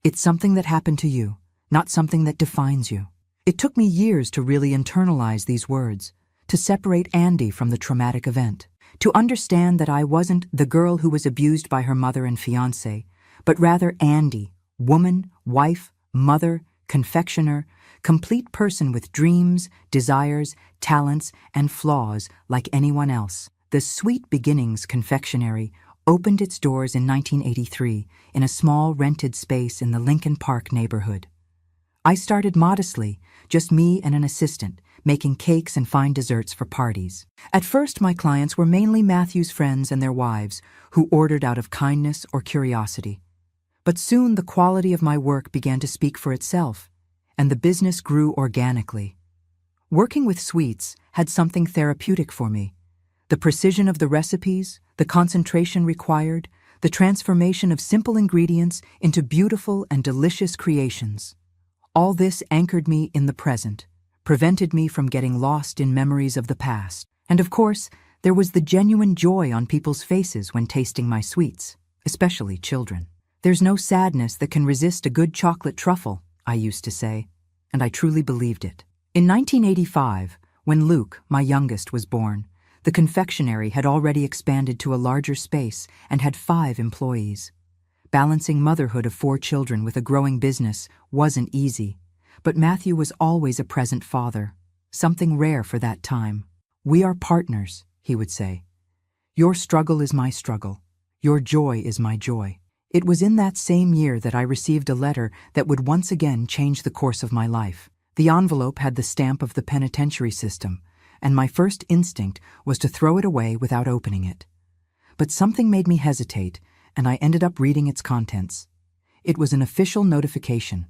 It's something that happened to you, not something that defines you." It took me years to really internalize these words, to separate Andy from the traumatic event, to understand that I wasn't the girl who was abused by her mother and fiancé, but rather Andy, woman, wife, mother, confectioner, complete person with dreams, desires, talents, and flaws like anyone else. The Sweet Beginnings Confectionery opened its doors in 1983 in a small rented space in the Lincoln Park neighborhood. I started modestly, just me and an assistant, making cakes and fine desserts for parties. At first, my clients were mainly Matthew's friends and their wives, who ordered out of kindness or curiosity. But soon the quality of my work began to speak for itself, and the business grew organically. Working with sweets had something therapeutic for me. The precision of the recipes, the concentration required, the transformation of simple ingredients into beautiful and delicious creations. All this anchored me in the present, prevented me from getting lost in memories of the past. And of course, there was the genuine joy on people's faces when tasting my sweets, especially children. "There's no sadness that can resist a good chocolate truffle," I used to say, and I truly believed it. In 1985, when Luke, my youngest, was born, the confectionery had already expanded to a larger space and had 5 employees. Balancing motherhood of 4 children with a growing business wasn't easy, but Matthew was always a present father, something rare for that time. "We are partners," he would say. "Your struggle is my struggle. Your joy is my joy." It was in that same year that I received a letter that would once again change the course of my life. The envelope had the stamp of the penitentiary system, and my first instinct was to throw it away without opening it. But something made me hesitate, and I ended up reading its contents. It was an official notification.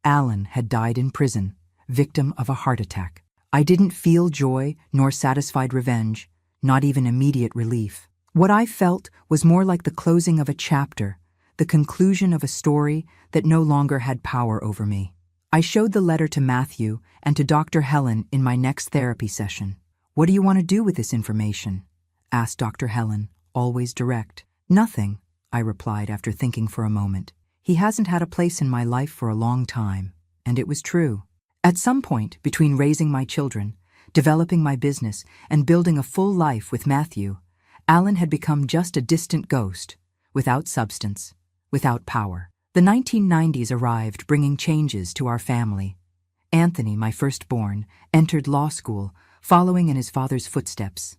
Alan had died in prison, victim of a heart attack. I didn't feel joy nor satisfied revenge, not even immediate relief. What I felt was more like the closing of a chapter, the conclusion of a story that no longer had power over me. I showed the letter to Matthew and to Dr. Helen in my next therapy session. "What do you want to do with this information?" asked Dr. Helen, always direct. "Nothing," I replied after thinking for a moment. He hasn't had a place in my life for a long time, and it was true. At some point, between raising my children, developing my business, and building a full life with Matthew, Alan had become just a distant ghost, without substance, without power. The 1990s arrived, bringing changes to our family. Anthony, my firstborn, entered law school, following in his father's footsteps.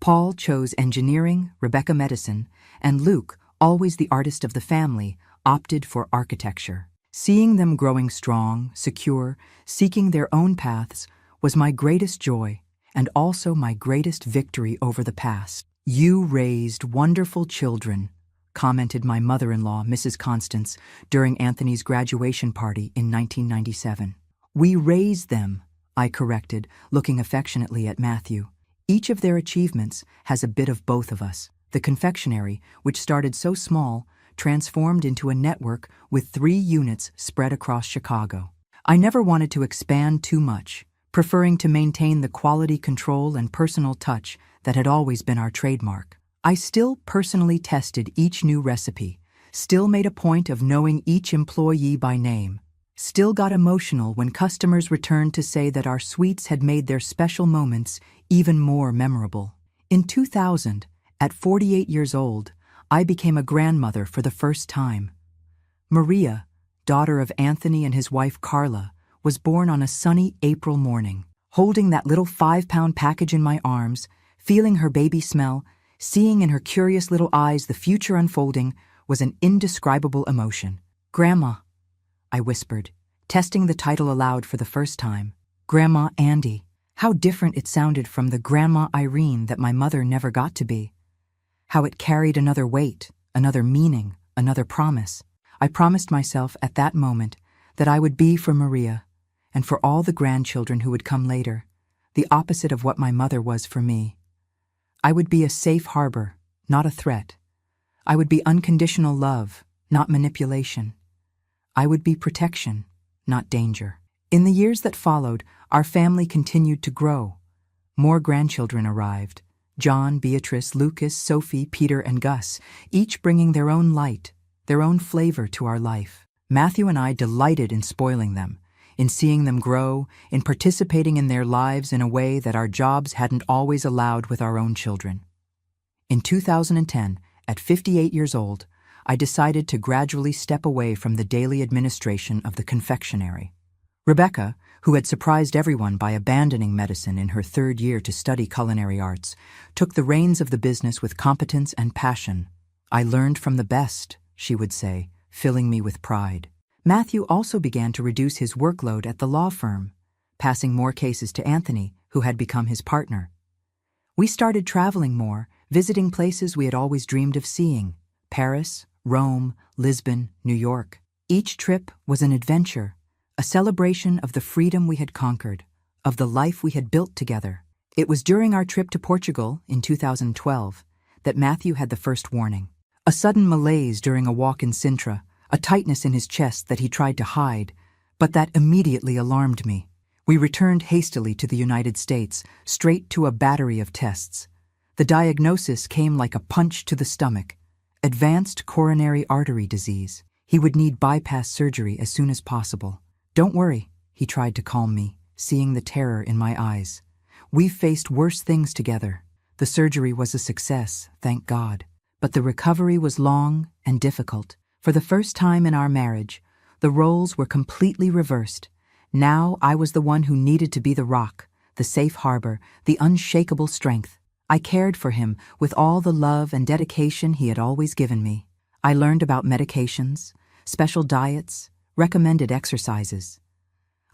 Paul chose engineering, Rebecca medicine, and Luke, always the artist of the family, opted for architecture. Seeing them growing strong, secure, seeking their own paths was my greatest joy and also my greatest victory over the past. "You raised wonderful children," commented my mother-in-law, Mrs. Constance, during Anthony's graduation party in 1997. "We raised them," I corrected, looking affectionately at Matthew. "Each of their achievements has a bit of both of us." The confectionery, which started so small, transformed into a network with 3 units spread across Chicago. I never wanted to expand too much, preferring to maintain the quality control and personal touch that had always been our trademark. I still personally tested each new recipe, still made a point of knowing each employee by name, still got emotional when customers returned to say that our sweets had made their special moments even more memorable. In 2000, at 48 years old, I became a grandmother for the first time. Maria, daughter of Anthony and his wife Carla, was born on a sunny April morning. Holding that little 5-pound package in my arms, feeling her baby smell, seeing in her curious little eyes the future unfolding, was an indescribable emotion. "Grandma," I whispered, testing the title aloud for the first time. Grandma Andy. How different it sounded from the Grandma Irene that my mother never got to be. How it carried another weight, another meaning, another promise. I promised myself at that moment that I would be for Maria, and for all the grandchildren who would come later, the opposite of what my mother was for me. I would be a safe harbor, not a threat. I would be unconditional love, not manipulation. I would be protection, not danger. In the years that followed, our family continued to grow. More grandchildren arrived. John, Beatrice, Lucas, Sophie, Peter, and Gus, each bringing their own light, their own flavor to our life. Matthew and I delighted in spoiling them, in seeing them grow, in participating in their lives in a way that our jobs hadn't always allowed with our own children. In 2010, at 58 years old, I decided to gradually step away from the daily administration of the confectionery. Rebecca, who had surprised everyone by abandoning medicine in her 3rd year to study culinary arts, took the reins of the business with competence and passion. "I learned from the best," she would say, filling me with pride. Matthew also began to reduce his workload at the law firm, passing more cases to Anthony, who had become his partner. We started traveling more, visiting places we had always dreamed of seeing: Paris, Rome, Lisbon, New York. Each trip was an adventure, a celebration of the freedom we had conquered, of the life we had built together. It was during our trip to Portugal in 2012 that Matthew had the first warning. A sudden malaise during a walk in Sintra, a tightness in his chest that he tried to hide, but that immediately alarmed me. We returned hastily to the United States, straight to a battery of tests. The diagnosis came like a punch to the stomach: advanced coronary artery disease. He would need bypass surgery as soon as possible. "Don't worry," he tried to calm me, seeing the terror in my eyes. "We've faced worse things together. The surgery was a success, thank God. But the recovery was long and difficult. For the first time in our marriage, the roles were completely reversed. Now I was the one who needed to be the rock, the safe harbor, the unshakable strength. I cared for him with all the love and dedication he had always given me. I learned about medications, special diets, recommended exercises.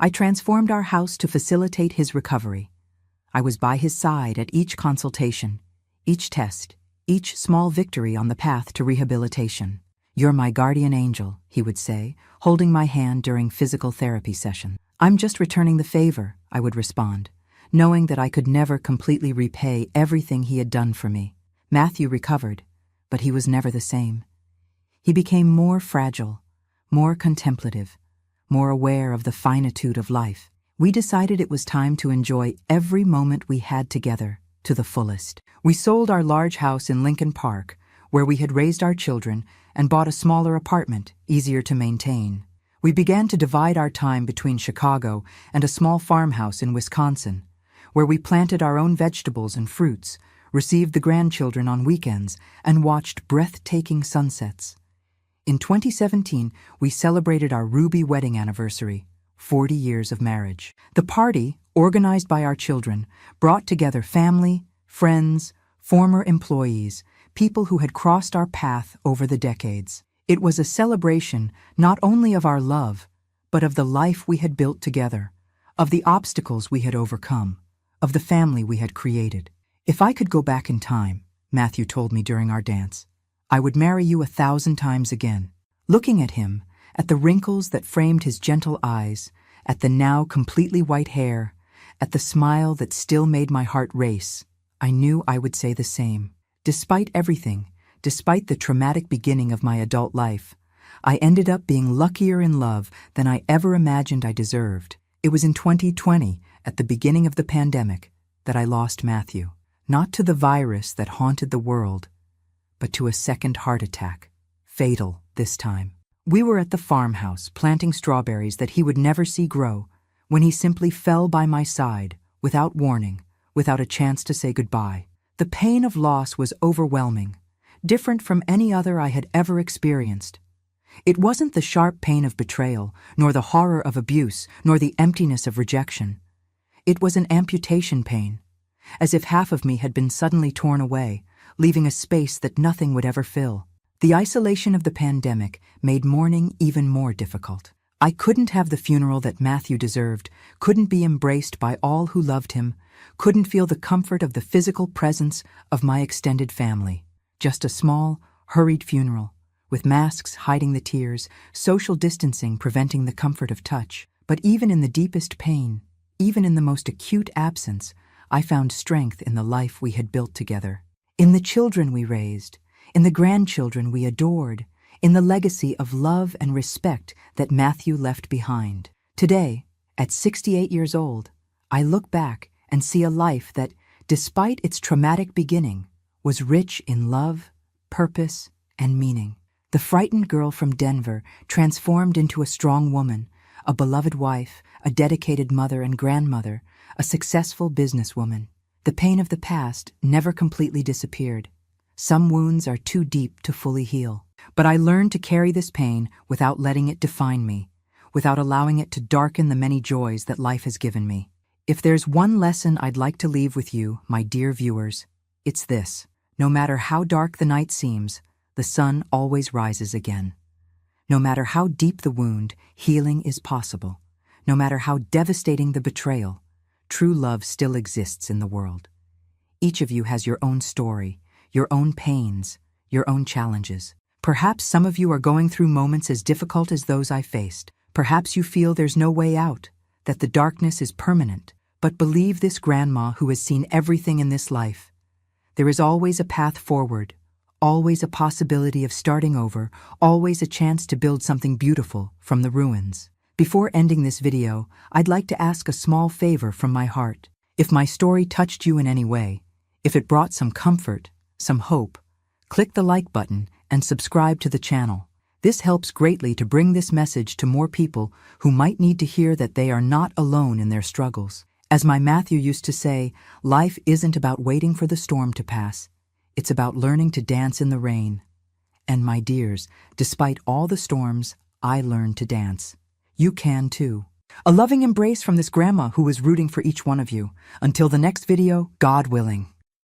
I transformed our house to facilitate his recovery. I was by his side at each consultation, each test, each small victory on the path to rehabilitation. "You're my guardian angel," he would say, holding my hand during physical therapy sessions. "I'm just returning the favor," I would respond, knowing that I could never completely repay everything he had done for me. Matthew recovered, but he was never the same. He became more fragile, more contemplative, more aware of the finitude of life. We decided it was time to enjoy every moment we had together to the fullest. We sold our large house in Lincoln Park, where we had raised our children, and bought a smaller apartment, easier to maintain. We began to divide our time between Chicago and a small farmhouse in Wisconsin, where we planted our own vegetables and fruits, received the grandchildren on weekends, and watched breathtaking sunsets. In 2017, we celebrated our ruby wedding anniversary, 40 years of marriage. The party, organized by our children, brought together family, friends, former employees, people who had crossed our path over the decades. It was a celebration not only of our love, but of the life we had built together, of the obstacles we had overcome, of the family we had created. If I could go back in time, Matthew told me during our dance. "I would marry you 1,000 times again." Looking at him, at the wrinkles that framed his gentle eyes, at the now completely white hair, at the smile that still made my heart race, I knew I would say the same. Despite everything, despite the traumatic beginning of my adult life, I ended up being luckier in love than I ever imagined I deserved. It was in 2020, at the beginning of the pandemic, that I lost Matthew. Not to the virus that haunted the world, but to a second heart attack. Fatal this time. We were at the farmhouse planting strawberries that he would never see grow when he simply fell by my side, without warning, without a chance to say goodbye. The pain of loss was overwhelming, different from any other I had ever experienced. It wasn't the sharp pain of betrayal, nor the horror of abuse, nor the emptiness of rejection. It was an amputation pain, as if half of me had been suddenly torn away, leaving a space that nothing would ever fill. The isolation of the pandemic made mourning even more difficult. I couldn't have the funeral that Matthew deserved, couldn't be embraced by all who loved him, couldn't feel the comfort of the physical presence of my extended family. Just a small, hurried funeral, with masks hiding the tears, social distancing preventing the comfort of touch. But even in the deepest pain, even in the most acute absence, I found strength in the life we had built together. In the children we raised, in the grandchildren we adored, in the legacy of love and respect that Matthew left behind. Today, at 68 years old, I look back and see a life that, despite its traumatic beginning, was rich in love, purpose, and meaning. The frightened girl from Denver transformed into a strong woman, a beloved wife, a dedicated mother and grandmother, a successful businesswoman. The pain of the past never completely disappeared. Some wounds are too deep to fully heal. But I learned to carry this pain without letting it define me, without allowing it to darken the many joys that life has given me. If there's one lesson I'd like to leave with you, my dear viewers, it's this. No matter how dark the night seems, the sun always rises again. No matter how deep the wound, healing is possible. No matter how devastating the betrayal, true love still exists in the world. Each of you has your own story, your own pains, your own challenges. Perhaps some of you are going through moments as difficult as those I faced. Perhaps you feel there's no way out, that the darkness is permanent. But believe this grandma who has seen everything in this life. There is always a path forward, always a possibility of starting over, always a chance to build something beautiful from the ruins. Before ending this video, I'd like to ask a small favor from my heart. If my story touched you in any way, if it brought some comfort, some hope, click the like button and subscribe to the channel. This helps greatly to bring this message to more people who might need to hear that they are not alone in their struggles. As my Matthew used to say, life isn't about waiting for the storm to pass. It's about learning to dance in the rain. And my dears, despite all the storms, I learned to dance. You can too. A loving embrace from this grandma who is rooting for each one of you. Until the next video, God willing.